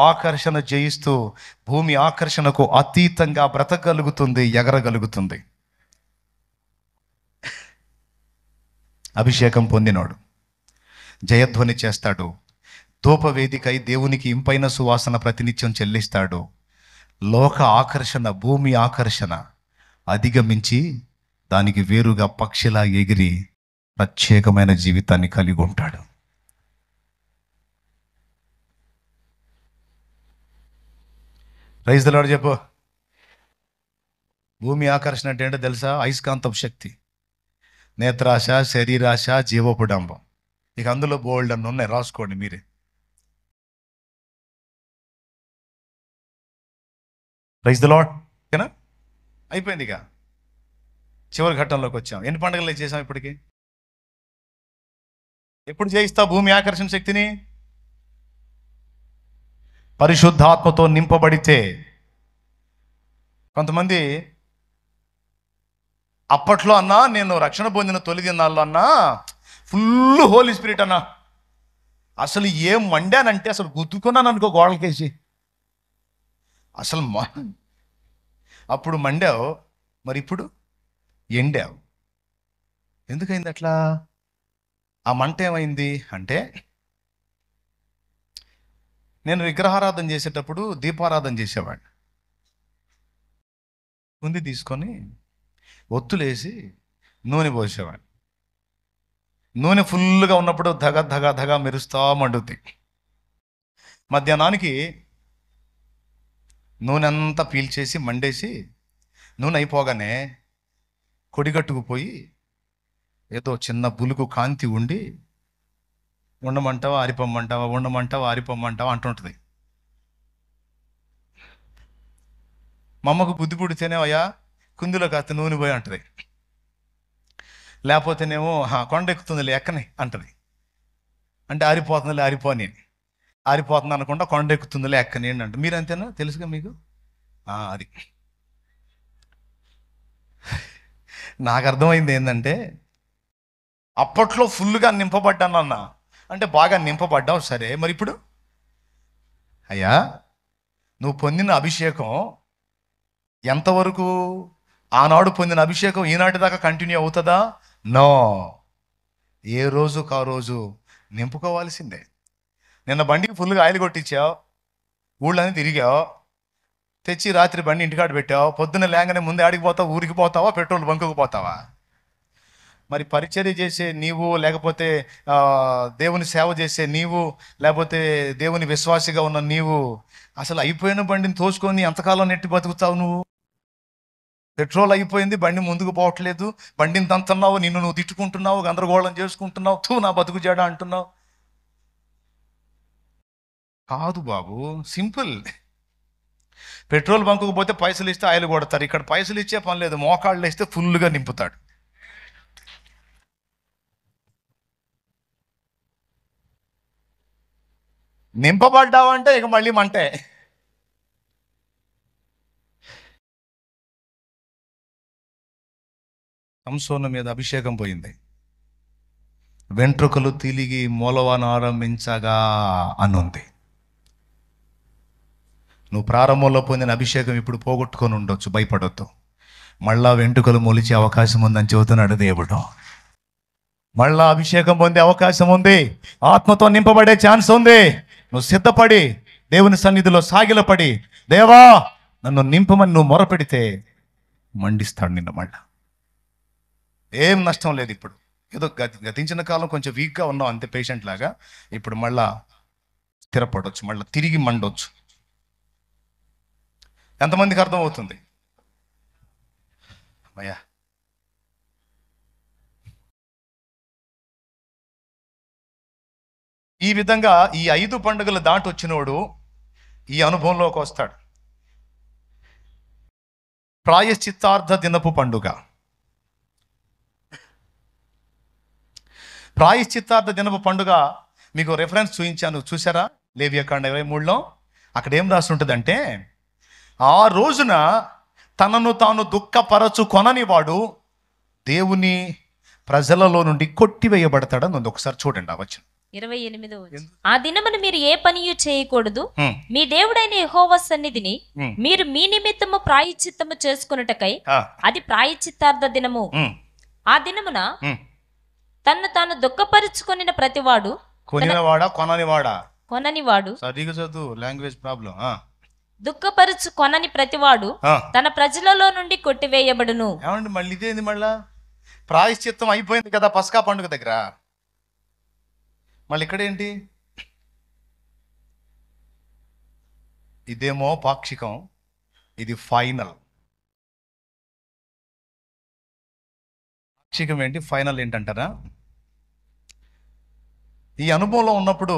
ఆకర్షణ జయిస్తూ భూమి ఆకర్షణకు అతీతంగా బ్రతకగలుగుతుంది, ఎగరగలుగుతుంది. అభిషేకం పొందినోడు జయధ్వని చేస్తాడు. ధూపవేదికై దేవునికి ఇంపైన సువాసన ప్రతినిత్యం చెల్లిస్తాడు. లోక ఆకర్షణ, భూమి ఆకర్షణ అధిగమించి దానికి వేరుగా పక్షిలా ఎగిరి ప్రత్యేకమైన జీవితాన్ని కలిగి ఉంటాడు. ప్రైజ్ ది లార్డ్ చెప్పు. భూమి ఆకర్షణ అంటే ఏంటో తెలుసా? అయస్కాంతపు శక్తి, నేత్రాశ, శరీరాశ, జీవపుడంబం. ఇక అందులో బోల్డ్ అన్నీ ఉన్నాయి, రాసుకోండి మీరే. Praise the Lord. ఓకేనా? అయిపోయింది. ఇక చివరి ఘట్టంలోకి వచ్చాం. ఎన్ని పండుగలు చేసాం ఇప్పటికి? ఎప్పుడు జయిస్తావు భూమి ఆకర్షణ శక్తిని? పరిశుద్ధాత్మతో నింపబడితే. కొంతమంది అప్పట్లో అన్నా నేను రక్షణ పొందిన తొలి దినాల్లో అన్నా ఫుల్ హోలీ స్పిరిట్ అన్నా, అసలు ఏం మండానంటే అసలు గుద్దుకున్నాను అనుకో గోడలకేసి. అసలు అప్పుడు మండావు, మరి ఇప్పుడు ఎండావు. ఎందుకైంది అట్లా? ఆ మంట ఏమైంది అంటే, నేను విగ్రహారాధన చేసేటప్పుడు దీపారాధన చేసేవాడిని. కుంది తీసుకొని ఒత్తులేసి నూనె పోసేవాడిని. నూనె ఫుల్గా ఉన్నప్పుడు ధగ ధగ ధగ మెరుస్తా మండుద్ది. మధ్యాహ్నానికి నూనె అంతా పీల్చేసి మండేసి నూనె అయిపోగానే కొడిగట్టుకుపోయి ఏదో చిన్న బులుగు కాంతి ఉండి ఉండమంటావా ఆరిపోమ్మంటావా, ఉండమంటావా ఆరిపోమ్మంటావా అంటుంటుంది. మా అమ్మకు బుద్ధి పుడితేనే అయ్యా కుందిలో కాస్త నూనె పోయి అంటది. లేకపోతేనేమో కొండ ఎక్కుతుందిలే ఎక్కని అంటది. అంటే ఆరిపోతుందిలే ఆరిపోని, ఆరిపోతుంది అనకుండా కొండ ఎక్కుతుందిలే ఎక్కని అంట. మీరు అంతేనా? తెలుసుగా మీకు. అది నాకు అర్థమైంది ఏంటంటే, అప్పట్లో ఫుల్గా నింపబడ్డాను అన్న అంటే బాగా నింపబడ్డావు సరే, మరి ఇప్పుడు అయ్యా నువ్వు పొందిన అభిషేకం ఎంతవరకు? ఆనాడు పొందిన అభిషేకం ఈనాటి దాకా కంటిన్యూ అవుతుందా? నో. ఏ రోజుకు ఆ రోజు నింపుకోవాల్సిందే. నిన్న బండికి ఫుల్గా ఆయిల్ కొట్టించావు, ఊళ్ళని తిరిగావు, తెచ్చి రాత్రి బండి ఇంటికాడ పెట్టావు, పొద్దున్న లేగానే ముందే ఆడికి పోతావు, ఊరికి పోతావా, పెట్రోల్ బంకుకు పోతావా? మరి పరిచర్య చేసే నీవు, లేకపోతే దేవుని సేవ చేసే నీవు, లేకపోతే దేవుని విశ్వాసిగా ఉన్న నీవు అసలు అయిపోయిన బండిని తోసుకొని ఎంతకాలం నెట్టి బతుకుతావు నువ్వు? పెట్రోల్ అయిపోయింది, బండి ముందుకు పోవట్లేదు, బండిని తంతున్నావు, నిన్ను నువ్వు తిట్టుకుంటున్నావు, గందరగోళం చేసుకుంటున్నావు, తూ నా బతుకు జాడా అంటున్నావు. కాదు బాబు, సింపుల్. పెట్రోల్ బంకుకు పోతే పైసలు ఇస్తే ఆయిల్ కొడతారు. ఇక్కడ పైసలు ఇచ్చే పని లేదు, మోకాళ్ళు ఇస్తే ఫుల్గా నింపుతాడు. నింపబడ్డావంటే ఇక మళ్ళీ మంటే. సంసోను మీద అభిషేకం పోయింది, వెంట్రుకలు తిరిగి మూలవను ఆరంభించగా అనుంది. నువ్వు ప్రారంభంలో పొందిన అభిషేకం ఇప్పుడు పోగొట్టుకొని ఉండొచ్చు, భయపడొద్దు. మళ్ళా వెంట్రుకలు మొలిచే అవకాశం ఉందని చెబుతున్నాడు దేవుడు. మళ్ళా అభిషేకం పొందే అవకాశం ఉంది, ఆత్మతో నింపబడే ఛాన్స్ ఉంది. నువ్వు సిద్ధపడి దేవుని సన్నిధిలో సాగిలపడి, దేవా నన్ను నింపమని నువ్వు మొరపెడితే మండిస్తాడు నిన్ను. మళ్ళా ఏం నష్టం లేదు. ఇప్పుడు ఏదో గతించిన కాలం కొంచెం వీక్గా ఉన్నావు అంతే, పేషెంట్ లాగా. ఇప్పుడు మళ్ళా స్థిరపడవచ్చు, మళ్ళీ తిరిగి మండొచ్చు. ఎంతమందికి అర్థమవుతుంది? అయ్యా, ఈ విధంగా ఈ 5 పండుగలు దాటి వచ్చినోడు ఈ అనుభవంలోకి వస్తాడు. ప్రాయశ్చిత్తార్థ దినపు పండుగ. ప్రాయశ్చిత్తార్థ దినపు పండుగ మీకు రెఫరెన్స్ చూపించాను, చూసారా? లేవియాకాండ 23లో అక్కడ ఏం రాసి ఉంటుందంటే, ఆ రోజున తనను తాను దుఃఖపరచుకొనని వాడు దేవుని ప్రజలలో నుండి కొట్టివేయబడతాడని ఉంది. ఒకసారి చూడండి ఆ వచనం 28. ఆ దినమున మీరు ఏ పనియు చేయకూడదు, మీ దేవుడైన యెహోవా సన్నిధిని మీరు మీ నిమిత్తము ప్రాయశ్చిత్తము చేసుకొనుటకై అది ప్రాయశ్చిత్తార్థ దినము. ఆ దినమున తన్ను తాను దుఃఖపరుచుకొనిన ప్రతివాడు, కొననివాడు, సరిగా చదువు, లాంగ్వేజ్ ప్రాబ్లం. దుఃఖపరుచు కొనని ప్రతివాడు తన ప్రజలలో నుండి కొట్టివేయబడును. ఏమండి మళ్ళీ ఇదేంది? మళ్ళా ప్రాయశ్చిత్తం అయిపోయింది కదా పస్కా పండుగ దగ్గర, మళ్ళీ ఇక్కడేంటి? ఇదేమో పాక్షికం, ఇది ఫైనల్. పాక్షికం ఏంటి, ఫైనల్ ఏంటంటారా? ఈ అనుభవంలో ఉన్నప్పుడు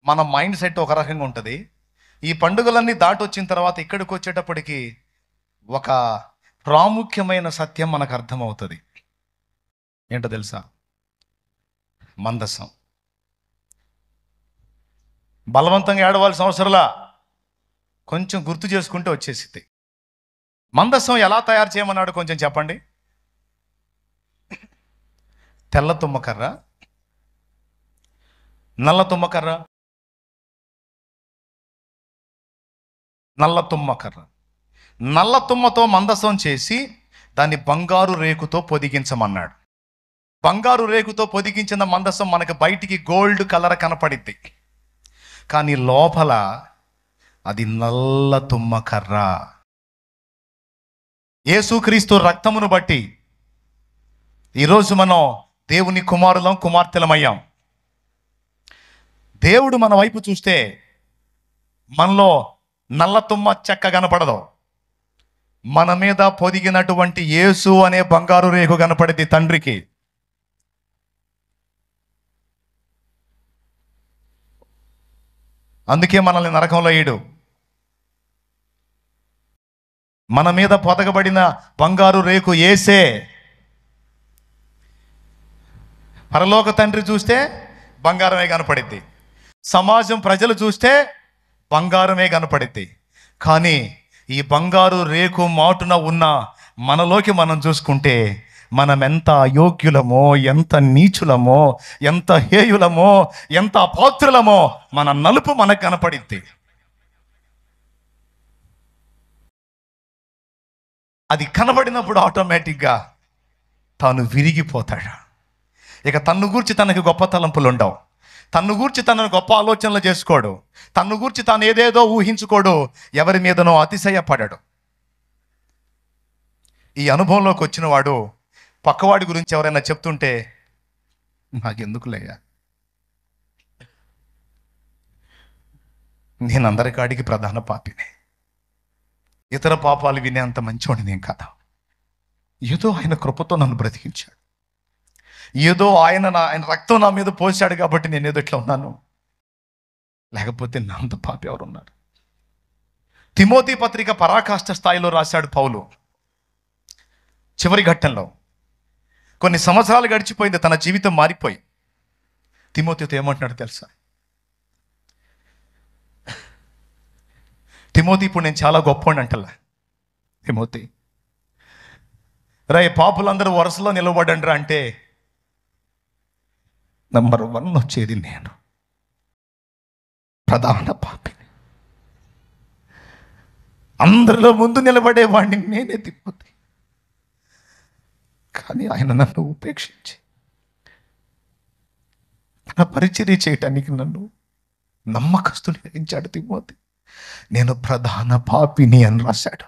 మన మైండ్ సెట్ ఒక రకంగా ఉంటుంది. ఈ పండుగలన్నీ దాటి వచ్చిన తర్వాత ఇక్కడికి వచ్చేటప్పటికి ఒక ప్రాముఖ్యమైన సత్యం మనకు అర్థమవుతుంది. ఏంటో తెలుసా? మందసం. బలవంతంగా ఏడవలసిన అవసరంలా, కొంచెం గుర్తు చేసుకుంటే వచ్చేసింది. మందసం ఎలా తయారు చేయమన్నాడు కొంచెం చెప్పండి. తెల్ల తుమ్మకర్ర, నల్ల తుమ్మకర్ర, నల్ల తుమ్మకర్ర. నల్ల తుమ్మతో మందసం చేసి దాన్ని బంగారు రేకుతో పొదిగించమన్నాడు. బంగారు రేకుతో పొదిగించిన మందసం మనకు బయటికి గోల్డ్ కలర్ కనపడిద్ది, కానీ లోపల అది నల్ల తుమ్మకర్ర. యేసుక్రీస్తు రక్తమును బట్టి ఈరోజు మనం దేవుని కుమారులం, కుమార్తెలమయ్యాం. దేవుడు మన వైపు చూస్తే మనలో నల్ల తుమ్మ చెక్క కనపడదు, మన మీద పొదిగినటువంటి యేసు అనే బంగారు రేకు కనపడింది తండ్రికి. అందుకే మనల్ని నరకంలో వేయడు. మన మీద పొదగబడిన బంగారు రేకు యేసే. పరలోక తండ్రి చూస్తే బంగారమే కనపడిద్ది, సమాజం ప్రజలు చూస్తే బంగారమే కనపడిద్ది. కానీ ఈ బంగారు రేకు మాటున ఉన్న మనలోకి మనం చూసుకుంటే మనం ఎంత అయోగ్యులమో, ఎంత నీచులమో, ఎంత హేయులమో, ఎంత అపాత్రులమో మన నలుపు మనకు కనపడిద్ది. అది కనబడినప్పుడు ఆటోమేటిక్గా తాను విరిగిపోతాడు. ఇక తన్ను గూర్చి తనకి గొప్ప తలంపులు ఉండవు, తన్ను గూర్చి తనను గొప్ప ఆలోచనలు చేసుకోడు, తన్ను గూర్చి తాను ఏదేదో ఊహించుకోడు, ఎవరి మీదనో అతిశయపడడు. ఈ అనుభవంలోకి వచ్చిన వాడు పక్కవాడి గురించి ఎవరైనా చెప్తుంటే నాకెందుకులేయా, నేను అందరికాడికి ప్రధాన పాపిని, ఇతర పాపాలు వినేంత మంచివాడిని నేను కదా, ఏదో ఆయన కృపతో నన్ను బ్రతికించాడు, ఏదో ఆయన రక్తం నా మీద పోసాడు కాబట్టి నేను ఏదో ఇట్లా ఉన్నాను, లేకపోతే నా అంత పాపి ఎవరున్నారు? తిమోతి పత్రిక పరాకాష్ఠ స్థాయిలో రాశాడు పౌలు. చివరి ఘట్టంలో కొన్ని సంవత్సరాలు గడిచిపోయింది, తన జీవితం మారిపోయి తిమోతితో ఏమంటున్నాడు తెలుసా? తిమోతి ఇప్పుడు నేను చాలా గొప్పవాడిని అంటలా. తిమోతి రే పాపులందరూ వరుసలో నిలబడండి రా అంటే నంబర్ 1 వచ్చేది నేను, ప్రధాన పాపిని. అందరిలో ముందు నిలబడేవాడిని నేనే తిమోతి. కానీ ఆయన నన్ను ఉపేక్షించి నా పరిచర్య చేయటానికి నన్ను నమ్మకస్తుని గ్రహించాడు తిమోతి. నేను ప్రధాన పాపిని అని రాశాడు.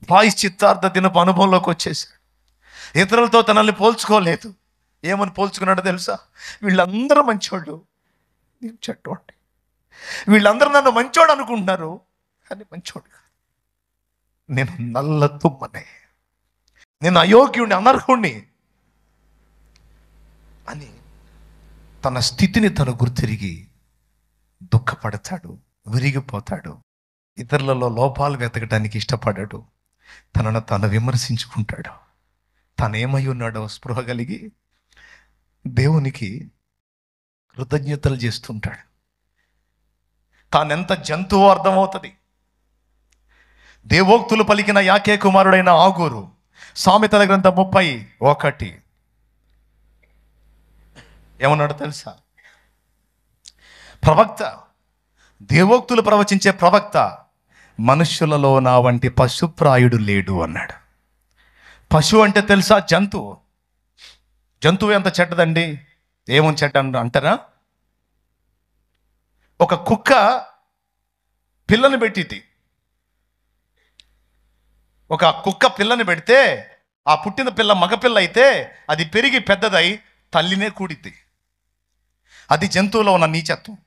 ప్రాయశ్చిత్తార్థ దినపు అనుభవంలోకి వచ్చేసాడు. ఇతరులతో తనల్ని పోల్చుకోలేదు. ఏమని పోల్చుకున్నాడో తెలుసా? వీళ్ళందరూ మంచోళ్ళు, నేను చెడ్డోడిని. వీళ్ళందరూ నన్ను మంచోడు అనుకుంటున్నారు, కానీ మంచోడు కాదు. నేను నల్ల తుమ్మనే, నేను అయోగ్యుడిని, అనర్హుణ్ణి అని తన స్థితిని తను గుర్తిరిగి దుఃఖపడతాడు, విరిగిపోతాడు. ఇతరులలో లోపాలు వెతకడానికి ఇష్టపడాడు. తనను తాను విమర్శించుకుంటాడు. తనేమై ఉన్నాడో స్పృహ కలిగి దేవునికి కృతజ్ఞతలు చేస్తుంటాడు. తానెంత జంతువు అర్థమవుతుంది. దేవోక్తులు పలికిన యాకే కుమారుడైన ఆగూరు, సామెతల గ్రంథం 31 ఏమన్నాడు తెలుసా? ప్రవక్త, దేవోక్తులు ప్రవచించే ప్రవక్త, మనుష్యులలో నా వంటి పశుప్రాయుడు లేడు అన్నాడు. పశువు అంటే తెలుసా? జంతువు. జంతువు ఎంత చెడ్డదండి. ఏమని చెడ్డ అంటారా? ఒక కుక్క పిల్లని పెట్టింది. ఒక కుక్క పిల్లని పెడితే ఆ పుట్టిన పిల్ల మగపిల్ల అయితే అది పెరిగి పెద్దదై తల్లినే కూడిద్ది. అది జంతువులో ఉన్న నీచత్వం.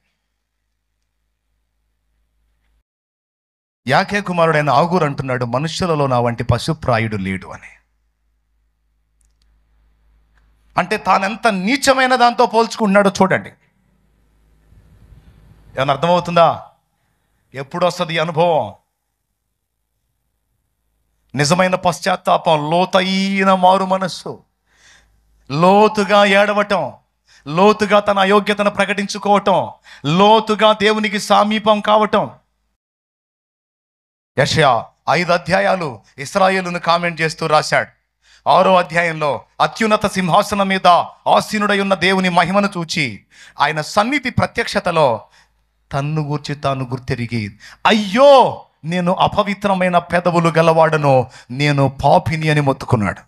యాకే కుమారుడైన ఆగూరు అంటున్నాడు, మనుష్యులలో నా వంటి పశుప్రాయుడు లేడు అని. అంటే తానెంత నీచమైన దాంతో పోల్చుకుంటున్నాడో చూడండి. ఏమన్నా అర్థమవుతుందా? ఎప్పుడు వస్తుంది ఈ అనుభవం? నిజమైన పశ్చాత్తాపం, లోతైన మారు మనస్సు, లోతుగా ఏడవటం, లోతుగా తన అయోగ్యతను ప్రకటించుకోవటం, లోతుగా దేవునికి సమీపం కావటం. యెషయా 5 అధ్యాయాలు ఇశ్రాయేలును కామెంట్ చేస్తూ రాశాడు. 6వ అధ్యాయంలో అత్యున్నత సింహాసనం మీద ఆసీనుడై ఉన్న దేవుని మహిమను చూచి ఆయన సన్నిధి ప్రత్యక్షతలో తన్ను గూర్చి తాను గుర్తెరిగి, అయ్యో నేను అపవిత్రమైన పెదవులు గలవాడను, నేను పాపిని అని మొత్తుకున్నాడు.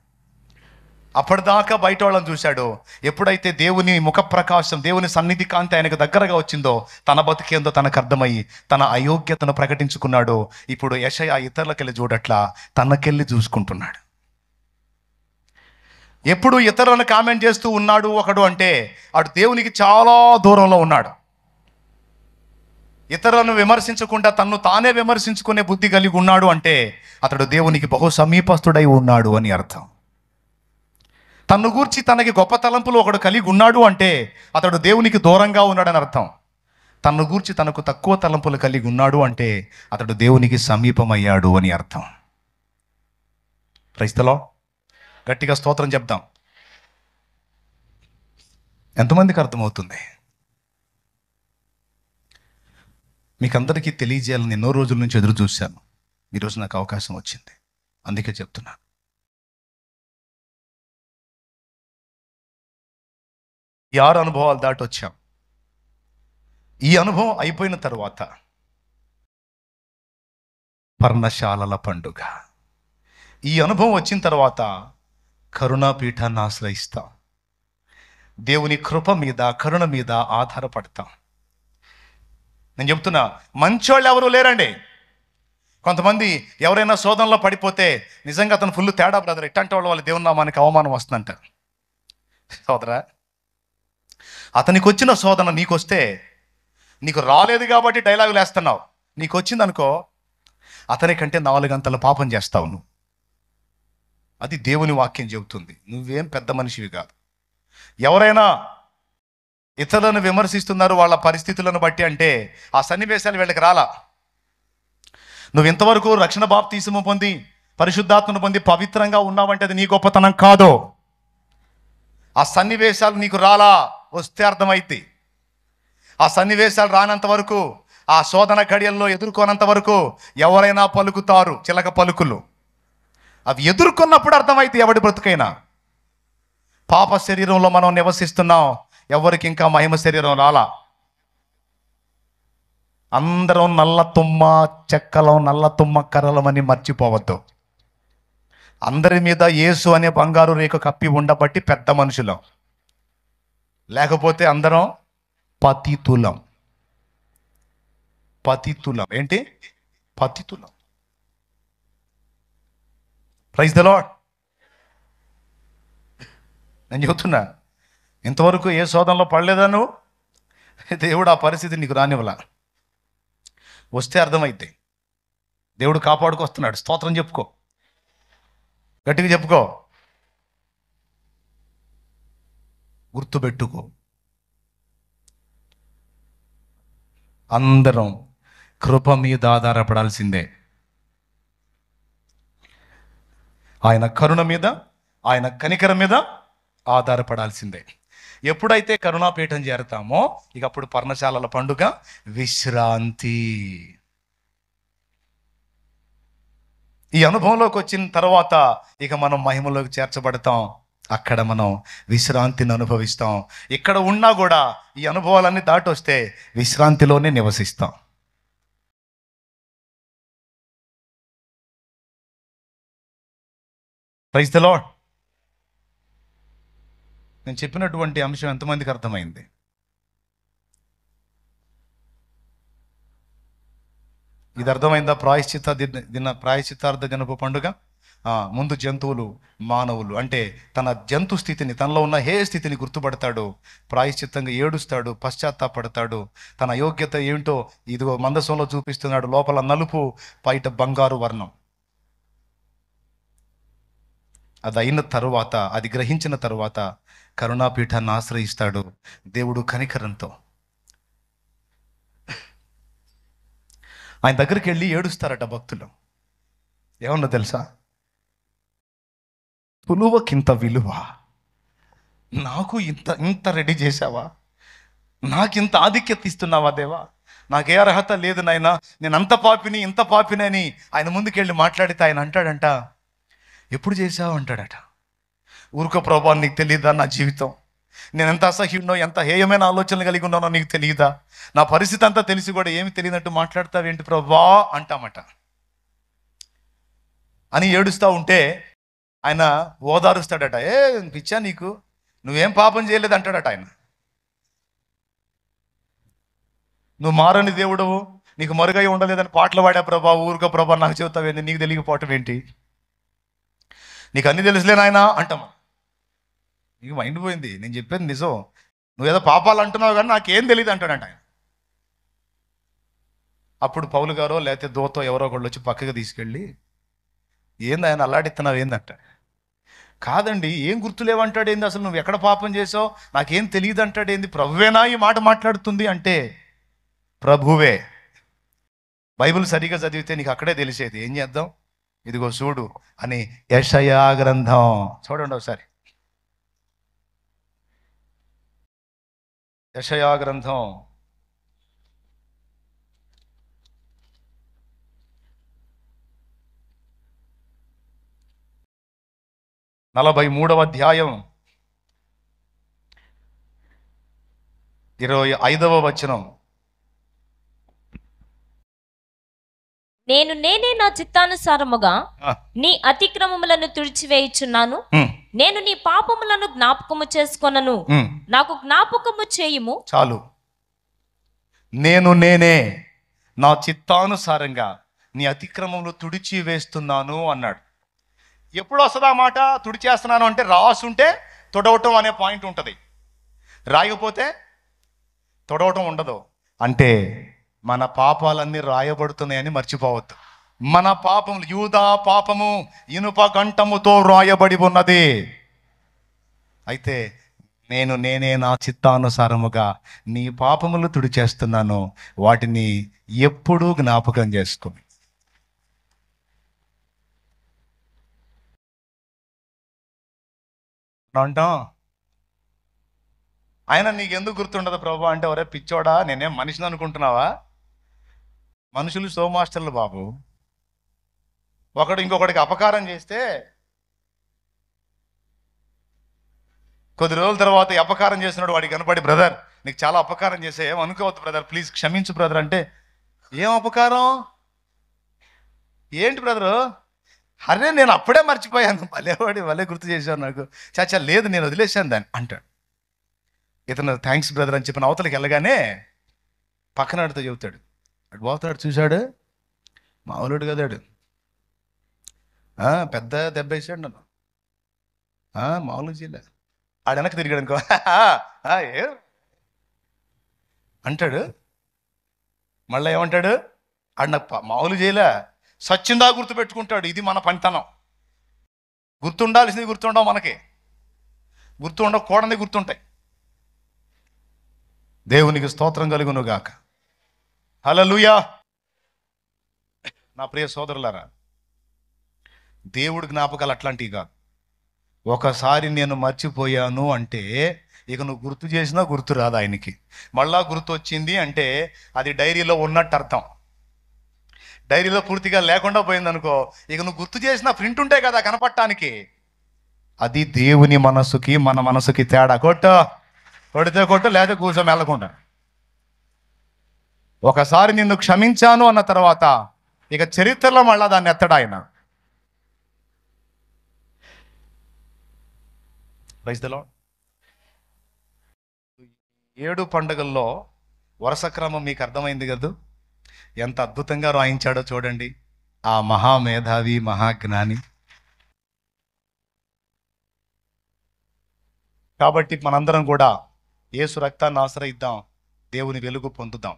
అప్పటిదాకా బయట వాళ్ళని చూశాడు. ఎప్పుడైతే దేవుని ముఖ ప్రకాశం, దేవుని సన్నిధి కాంతి ఆయనకు దగ్గరగా వచ్చిందో తన బతికేందో తనకు అర్థమయ్యి తన అయోగ్యతను ప్రకటించుకున్నాడు. ఇప్పుడు యెషయా ఇతరులకెళ్ళి చూడట్లా, తనకెళ్ళి చూసుకుంటున్నాడు. ఎప్పుడు ఇతరులను కామెంట్ చేస్తూ ఉన్నాడు ఒకడు అంటే అటు దేవునికి చాలా దూరంలో ఉన్నాడు. ఇతరులను విమర్శించకుండా తన్ను తానే విమర్శించుకునే బుద్ధి కలిగి ఉన్నాడు అంటే అతడు దేవునికి బహు సమీపస్తుడై ఉన్నాడు అని అర్థం. తన్ను గూర్చి తనకి గొప్ప తలంపులు ఒకడు కలిగి ఉన్నాడు అంటే అతడు దేవునికి దూరంగా ఉన్నాడని అర్థం. తన్ను గూర్చి తనకు తక్కువ తలంపులు కలిగి ఉన్నాడు అంటే అతడు దేవునికి సమీపమయ్యాడు అని అర్థం. క్రైస్తలో గట్టిగా స్తోత్రం చెప్దాం. ఎంతమందికి అర్థమవుతుంది? మీకు అందరికీ తెలియజేయాలని ఎన్నో రోజుల నుంచి ఎదురు చూశాను. ఈరోజు నాకు అవకాశం వచ్చింది, అందుకే చెప్తున్నాను. ఈ 6 అనుభవాలు దాటి వచ్చాం. ఈ అనుభవం అయిపోయిన తర్వాత పర్ణశాలల పండుగ. ఈ అనుభవం వచ్చిన తర్వాత కరుణాపీఠాన్ని ఆశ్రయిస్తాం. దేవుని కృప మీద, కరుణ మీద ఆధారపడతాం. నేను చెప్తున్నా, మంచోళ్ళు ఎవరు లేరండి. కొంతమంది ఎవరైనా శోధనలో పడిపోతే నిజంగా అతను ఫుల్ తేడా బ్రదర్, ఇట్టంటే వాళ్ళ దేవుని నామానికి అవమానం వస్తుందంట. సోదరా, అతనికి వచ్చిన శోధన నీకొస్తే, నీకు రాలేదు కాబట్టి డైలాగులు వేస్తున్నావు. నీకు వచ్చింది అనుకో, అతని కంటే 4 గంటల పాపం చేస్తావు నువ్వు. అది దేవుని వాక్యం చెబుతుంది. నువ్వేం పెద్ద మనిషివి కాదు. ఎవరైనా ఇతరులను విమర్శిస్తున్నారు వాళ్ళ పరిస్థితులను బట్టి అంటే ఆ సన్నివేశాలు వీళ్ళకి రాలా. నువ్వు ఇంతవరకు రక్షణ బాప్తీసము పొంది పరిశుద్ధాత్మను పొంది పవిత్రంగా ఉన్నావంటే అది నీ గొప్పతనం కాదు. ఆ సన్నివేశాలు నీకు రాలా, వస్తే అర్థమైద్ది. ఆ సన్నివేశాలు రానంత వరకు ఆ శోధన ఘడియల్లో ఎదుర్కోనంత వరకు ఎవరైనా పలుకుతారు చిలక పలుకులు. అవి ఎదుర్కొన్నప్పుడు అర్థమైతే ఎవడి బ్రతుకైనా. పాప శరీరంలో మనం నివసిస్తున్నాం, ఎవరికి ఇంకా మహిమ శరీరం రాలా. అందరం నల్ల తుమ్మ చెక్కలం, నల్ల తుమ్మ కర్రలమని మర్చిపోవద్దు. అందరి మీద యేసు అనే బంగారు రేఖ కప్పి ఉండబట్టి పెద్ద మనుషులం, లేకపోతే అందరం పతితులం. పతితులం ఏంటి? పతితులం. Praise the Lord. నేను చెబుతున్నా, ఇంతవరకు ఏ శోధనలో పడలేదా నువ్వు? దేవుడు ఆ పరిస్థితి నీకు రానివ్వలా. వస్తే అర్థమైతే దేవుడు కాపాడుకొస్తున్నాడు. స్తోత్రం చెప్పుకో, గట్టిగా చెప్పుకో, గుర్తుపెట్టుకో. అందరం కృప మీద ఆధారపడాల్సిందే. ఆయన కరుణ మీద, ఆయన కనికరం మీద ఆధారపడాల్సిందే. ఎప్పుడైతే కరుణాపీఠం చేరతామో ఇక అప్పుడు పర్ణశాలల పండుగ, విశ్రాంతి. ఈ అనుభవంలోకి వచ్చిన తర్వాత ఇక మనం మహిమలోకి చేర్చబడతాం. అక్కడ మనం విశ్రాంతిని అనుభవిస్తాం. ఇక్కడ ఉన్నా కూడా ఈ అనుభవాలన్నీ దాటి వస్తే విశ్రాంతిలోనే నివసిస్తాం. Praise the Lord. నేను చెప్పినటువంటి అంశం ఎంతమందికి అర్థమైంది? ఇది అర్థమైందా? ప్రాయశ్చిత్తార్థ దినపు పండుగ. ముందు జంతువులు, మానవులు అంటే తన జంతు స్థితిని, తనలో ఉన్న హే స్థితిని గుర్తుపడతాడు, ప్రాయశ్చిత్తంగా ఏడుస్తాడు, పశ్చాత్తాపడతాడు. తన అయోగ్యత ఏంటో ఇదిగో మందసంలో చూపిస్తున్నాడు. లోపల నలుపు, బయట బంగారు వర్ణం. అది అయిన తరువాత, అది గ్రహించిన తరువాత కరుణాపీఠాన్ని ఆశ్రయిస్తాడు. దేవుడు కనికరంతో ఆయన దగ్గరికి వెళ్ళి ఏడుస్తారట భక్తులు. ఏమన్నా తెలుసా? పులువకింత విలువ, నాకు ఇంత రెడీ చేసావా? నాకింత ఆధిక్యత ఇస్తున్నావా దేవా? నాకే అర్హత లేదు నాయనా, నేను అంత పాపిని ఇంత పాపిని అని ఆయన ముందుకెళ్ళి మాట్లాడితే ఆయన అంటాడంట, ఎప్పుడు చేసావు అంటాడట. ఊరుకో ప్రభా, నీకు తెలియదా నా జీవితం? నేను ఎంత అసహ్యున్నో, ఎంత హేయమైన ఆలోచనలు కలిగి ఉన్నానో నీకు తెలియదా? నా పరిస్థితి అంతా తెలిసి కూడా ఏమి తెలియనట్టు మాట్లాడతావేంటి ప్రభా అంటామట. అని ఏడుస్తూ ఉంటే ఆయన ఓదారుస్తాడట. పిచ్చా నీకు, నువ్వేం పాపం చేయలేదు అంటాడట ఆయన. నువ్వు మారని దేవుడవు, నీకు మరుగై ఉండలేదని పాటలు పాడా ప్రభా, ఊరుకో ప్రభా నాకు చెబుతావేంటి, నీకు తెలియకపోవటం ఏంటి? నీకు అన్ని తెలుసులే నాయన అంటామా? నీకు మైండ్ పోయింది, నేను చెప్పేది నిజం. నువ్వేదో పాపాలు అంటున్నావు కానీ నాకేం తెలియదు అంటాడంట ఆయన. అప్పుడు పౌలు గారో లేకపోతే దోతో ఎవరో ఒకళ్ళు వచ్చి పక్కగా తీసుకెళ్ళి, ఏంది ఆయన అల్లాడిస్తున్నావు ఏందంట. కాదండి, ఏం గుర్తులేవంటాడు ఏంది, అసలు నువ్వు ఎక్కడ పాపం చేసావు నాకేం తెలియదు అంటాడు ఏంది, ప్రభువేనా ఈ మాట మాట్లాడుతుంది అంటే? ప్రభువే. బైబిల్ సరిగా చదివితే నీకు అక్కడే తెలిసేది. ఏం చేద్దాం, ఇదిగో చూడు అని యెషయా గ్రంథం చూడండి ఒకసారి. యెషయా గ్రంథం 43వ అధ్యాయం 25వ వచనం. నేనే నా చిత్తానుసారముగా నీ అతిక్రమములను తుడిచివేయుచున్నాను. నేను నీ పాపములను జ్ఞాపకము చేసుకొనను. నాకు జ్ఞాపకము చేయుము. చాలు. నేనే నా చిత్తానుసారంగా నీ అతిక్రమములు తుడిచి వేస్తున్నాను అన్నాడు. ఎప్పుడు వస్తుందా మాట తుడిచేస్తున్నాను అంటే? రాసుంటే తొడవటం అనే పాయింట్ ఉంటుంది, రాయకపోతే తొడవటం ఉండదు. అంటే మన పాపాలన్నీ రాయబడుతున్నాయని మర్చిపోవద్దు. మన పాపములు, యూదా పాపము ఇనుప గంటముతో రాయబడి ఉన్నది. అయితే నేనే నా చిత్తానుసారముగా నీ పాపములు తుడిచేస్తున్నాను, వాటిని ఎప్పుడూ జ్ఞాపకం చేసుకుని. అంటాం ఆయన నీకెందుకు గుర్తుండదు ప్రభు అంటే, ఒరే పిచ్చోడా, నేనేం మనిషిని అనుకుంటున్నావా? మనుషులు సో మాస్టర్లు బాబు. ఒకడు ఇంకొకడికి అపకారం చేస్తే కొద్ది రోజుల తర్వాత ఈ అపకారం చేస్తున్నాడు వాడికి కనపడి, బ్రదర్ నీకు చాలా అపకారం చేసే, ఏం అనుకోవద్దు బ్రదర్, ప్లీజ్ క్షమించు బ్రదర్ అంటే, ఏం అపకారం ఏంటి బ్రదరు? అరే నేను అప్పుడే మర్చిపోయాను, భలే గుర్తు చేశాను నాకు, చాచా లేదు నేను వదిలేశాను దాన్ని అంటాడు. ఇతను థ్యాంక్స్ బ్రదర్ అని చెప్పిన అవతలకి వెళ్ళగానే పక్కన ఆడితో చెబుతాడు, అటు పోతాడు, చూశాడు మామూలుడు కదాడు, పెద్ద దెబ్బ వేసాడు నన్ను, మామూలు చేయలే. ఆడు వెనక్కి తిరిగాడు అనుకో, ఏ అంటాడు. మళ్ళీ ఏమంటాడు, ఆడు నాకు మామూలు చేయలే, సచ్చిందా గుర్తు పెట్టుకుంటాడు. ఇది మన పనితనం. గుర్తుండాల్సింది గుర్తుండవు, మనకి గుర్తు ఉండకూడని గుర్తుంటాయి. దేవునికి స్తోత్రం కలుగును గాక. హల్లెలూయా. నా ప్రియ సోదరులారా, దేవుడి జ్ఞాపకాలు అట్లాంటివి కాదు. ఒకసారి నేను మర్చిపోయాను అంటే ఇక నువ్వు గుర్తు చేసినా గుర్తు రాదు ఆయనకి. మళ్ళా గుర్తు వచ్చింది అంటే అది డైరీలో ఉన్నట్టు అర్థం. డైరీలో పూర్తిగా లేకుండా పోయిందనుకో, ఇక నువ్వు గుర్తు చేసినా ప్రింట్ ఉంటే కదా కనపడటానికి. అది దేవుని మనసుకి మన మనసుకి తేడా. కొడితే కొట్టు, లేదా కూర్చొని వెళ్ళకుండా. ఒకసారి నిన్ను క్షమించాను అన్న తర్వాత ఇక చరిత్రలో మళ్ళా దాన్ని ఎత్తడు ఆయన. Praise the lord. 7 పండుగల్లో వరుస క్రమం మీకు అర్థమైంది కదా, ఎంత అద్భుతంగా రాయించాడో చూడండి ఆ మహామేధావి మహాజ్ఞాని. కాబట్టి మనందరం కూడా యేసు రక్తాన్ని ఆశ్రయిద్దాం, దేవుని వెలుగు పొందుదాం.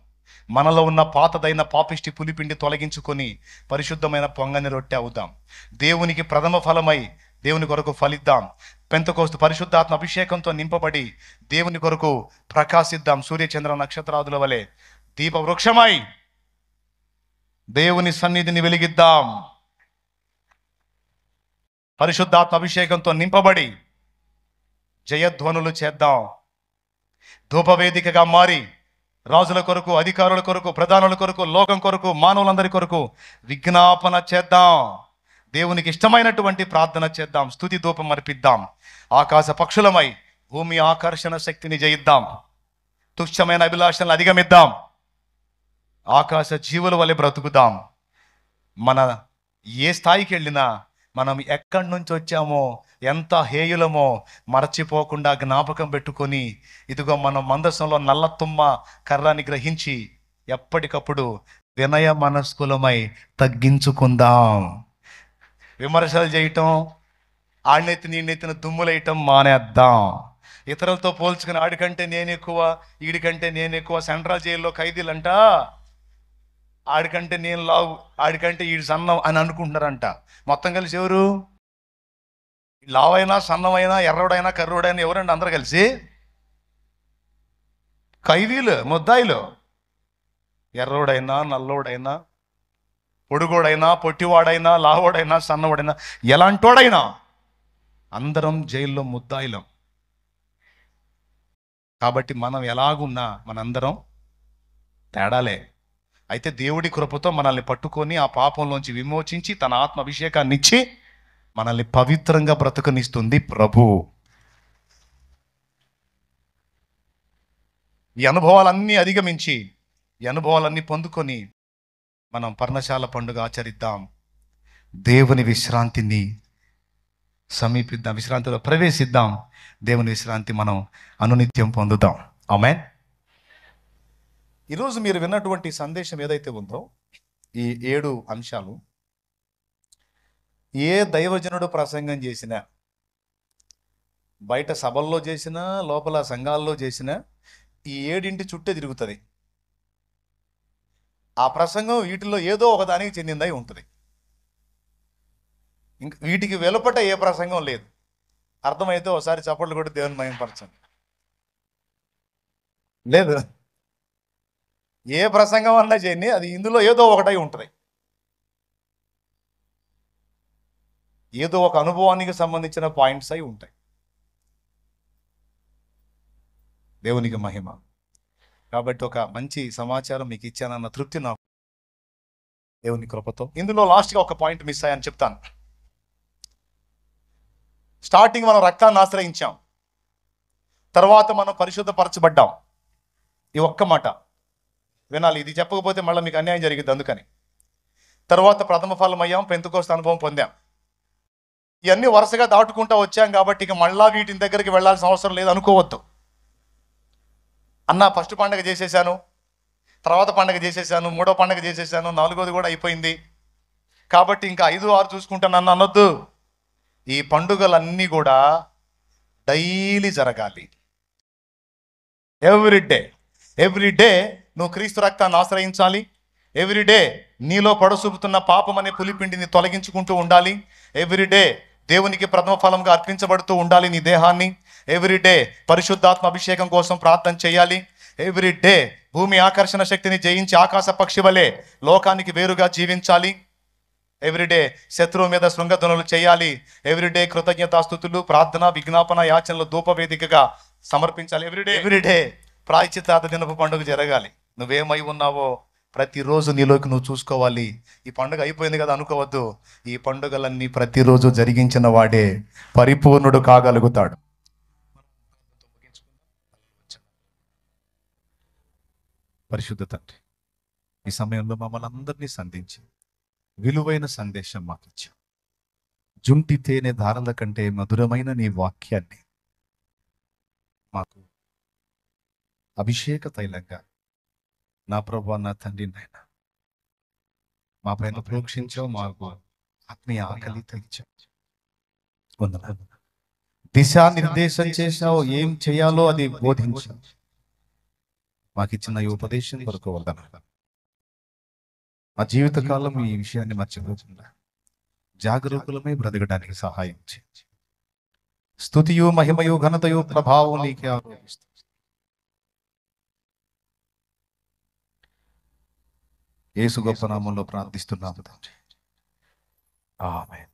మనలో ఉన్న పాతదైన పాపిష్టి పులిపిండి తొలగించుకొని పరిశుద్ధమైన పొంగని రొట్టె అవుదాం. దేవునికి ప్రథమ ఫలమై దేవుని కొరకు ఫలిద్దాం. పెంతెకోస్తు పరిశుద్ధాత్మ అభిషేకంతో నింపబడి దేవుని కొరకు ప్రకాశిద్దాం. సూర్యచంద్ర నక్షత్రాదుల వలె దీప వృక్షమై దేవుని సన్నిధిని వెలిగిద్దాం. పరిశుద్ధాత్మ అభిషేకంతో నింపబడి జయధ్వనులు చేద్దాం. ధూపవేదికగా మారి రాజుల కొరకు, అధికారుల కొరకు, ప్రధానుల కొరకు, లోకం కొరకు, మానవులందరి కొరకు విజ్ఞాపన చేద్దాం. దేవునికి ఇష్టమైనటువంటి ప్రార్థన చేద్దాం. స్తుతి ధూపం అర్పిద్దాం. ఆకాశ పక్షులమై భూమి ఆకర్షణ శక్తిని జయిద్దాం. తుచ్చమైన అభిలాషలను అధిగమిద్దాం. ఆకాశ జీవుల వలె బ్రతుకుదాం. మన ఏ స్థాయికి వెళ్ళినా మనం ఎక్కడి నుంచి వచ్చామో, ఎంత హేయులమో మరచిపోకుండా జ్ఞాపకం పెట్టుకొని, ఇదిగో మనం మందసంలో నల్ల తుమ్మ కర్రాన్ని గ్రహించి ఎప్పటికప్పుడు వినయ మనస్కులమై తగ్గించుకుందాం. విమర్శలు చేయటం, ఆడినెత్తి నీళ్ళెత్తిన దుమ్ములేయటం మానేద్దాం. ఇతరులతో పోల్చుకుని ఆడికంటే నేను ఎక్కువ, ఈడికంటే నేను ఎక్కువ. సెంట్రల్ జైల్లో ఖైదీలంట ఆడికంటే నేను లావు, ఆడికంటే ఈడు సన్నం అని అనుకుంటున్నారంట. మొత్తం కలిసి ఎవరు? లావైనా సన్నమైనా ఎర్రోడైనా కర్రోడైనా ఎవరండి? అందరూ కలిసి ఖైదీలు, ముద్దాయిలు. ఎర్రోడైనా నల్లోడైనా, పొడుగోడైనా పొట్టివాడైనా, లావోడైనా సన్నవాడైనా, ఎలాంటోడైనా అందరం జైల్లో ముద్దాయిలం. కాబట్టి మనం ఎలాగున్నా మనందరం తేడాలే. అయితే దేవుడి కృపతో మనల్ని పట్టుకొని ఆ పాపంలోంచి విమోచించి తన ఆత్మ అభిషేకాన్ని ఇచ్చి మనల్ని పవిత్రంగా బ్రతకనిస్తుంది ప్రభు. ఈ అనుభవాలన్నీ అధిగమించి, ఈ అనుభవాలన్నీ పొందుకొని మనం పర్ణశాల పండుగ ఆచరిద్దాం. దేవుని విశ్రాంతిని సమీపిద్దాం, విశ్రాంతిలో ప్రవేశిద్దాం. దేవుని విశ్రాంతి మనం అనునిత్యం పొందుదాం. ఆమేన్. ఈరోజు మీరు విన్నటువంటి సందేశం ఏదైతే ఉందో, ఈ 7 అంశాలు ఏ దైవజనుడు ప్రసంగం చేసినా, బయట సభల్లో చేసినా, లోపల సంఘాల్లో చేసినా, ఈ 7 చుట్టే తిరుగుతుంది. ఆ ప్రసంగం వీటిలో ఏదో ఒక దానికి చెందిందై ఉంటుంది. ఇంక వీటికి వెలుపట ఏ ప్రసంగం లేదు. అర్థమైతే ఒకసారి చప్పట్లు కొట్టి దేవుని మహిమపరచండి. లేదు, ఏ ప్రసంగం అన్నా చేయని, అది ఇందులో ఏదో ఒకటై ఉంటుంది. ఏదో ఒక అనుభవానికి సంబంధించిన పాయింట్స్ అయి ఉంటాయి. దేవునికి మహిమ. కాబట్టి ఒక మంచి సమాచారం మీకు ఇచ్చానన్న తృప్తి నాకు దేవుని కృపతో. ఇందులో లాస్ట్గా ఒక పాయింట్ మిస్ అయ్యని చెప్తాను. స్టార్టింగ్ మనం రక్తాన్ని ఆశ్రయించాం, తర్వాత మనం పరిశుద్ధపరచబడ్డాం. ఈ ఒక్క మాట వినాలి, ఇది చెప్పకపోతే మళ్ళీ మీకు అన్యాయం జరిగింది. అందుకని తర్వాత ప్రథమ ఫలం అయ్యాం, పెంతెకోస్తు అనుభవం పొందాం. ఇవన్నీ వరుసగా దాటుకుంటూ వచ్చాం కాబట్టి ఇక మళ్ళా వీటిని దగ్గరికి వెళ్ళాల్సిన అవసరం లేదు అనుకోవద్దు. అన్న ఫస్ట్ పండగ చేసేసాను, తర్వాత పండగ చేసేసాను, మూడో పండగ చేసేసాను, నాలుగోది కూడా అయిపోయింది కాబట్టి ఇంకా 5, 6 చూసుకుంటాను అన్న అనొద్దు. ఈ పండుగలన్నీ కూడా డైలీ జరగాలి. ఎవ్రీ డే నువ్వు క్రీస్తు రక్తాన్ని ఆశ్రయించాలి. ఎవ్రీడే నీలో పడసూపుతున్న పాపం అనే పులిపిండిని తొలగించుకుంటూ ఉండాలి. ఎవ్రీడే దేవునికి ప్రథమ ఫలంగా అర్పించబడుతూ ఉండాలి నీ దేహాన్ని. ఎవ్రీడే పరిశుద్ధాత్మ అభిషేకం కోసం ప్రార్థన చేయాలి. ఎవ్రీడే భూమి ఆకర్షణ శక్తిని జయించి ఆకాశ పక్షి వలె లోకానికి వేరుగా జీవించాలి. ఎవ్రీడే శత్రువు మీద శృంగధ్వనులు చేయాలి. ఎవ్రీడే కృతజ్ఞతాస్తుతులు, ప్రార్థన, విజ్ఞాపన, యాచనలు ధూపవేదికగా సమర్పించాలి. ఎవ్రీడే ప్రాయశ్చిత్తార్థ దినపు పండుగ జరగాలి. నువ్వేమై ఉన్నావో ప్రతిరోజు నీలోకి నువ్వు చూసుకోవాలి. ఈ పండుగ అయిపోయింది కదా అనుకోవద్దు. ఈ పండుగలన్నీ ప్రతిరోజు జరిగించిన వాడే పరిపూర్ణుడు కాగలుగుతాడు. పరిశుద్ధ తండ్రి, ఈ సమయంలో మమ్మల్ని అందరినీ సంధించి విలువైన సందేశం మాకు ఇచ్చావు. జుంటి తేనె ధారల కంటే మధురమైన నీ వాక్యాన్ని మాకు అభిషేక తైలంగా నా ప్రభువా, నా తండ్రి నాయన మా పైన ప్రోక్షించావు. మాకు ఆత్మీయ ఆకలి తెచ్చావు. దిశానిర్దేశం చేశావు. ఏం చేయాలో అది బోధించావు. మాకు ఇచ్చిన ఈ ఉపదేశం కొరకు వందనాలు. మా జీవితకాలం ఈ విషయాన్ని మర్చిపోకుండా జాగరూకులమై బ్రతకడానికి సహాయం చేయండి. స్తుతియు, మహిమయు, ఘనతయు, ప్రభావం నీకే ఆరోపిస్తుంది. యేసు గొప్ప నామంలో ప్రార్థిస్తున్నాము తండ్రి. ఆమేన్.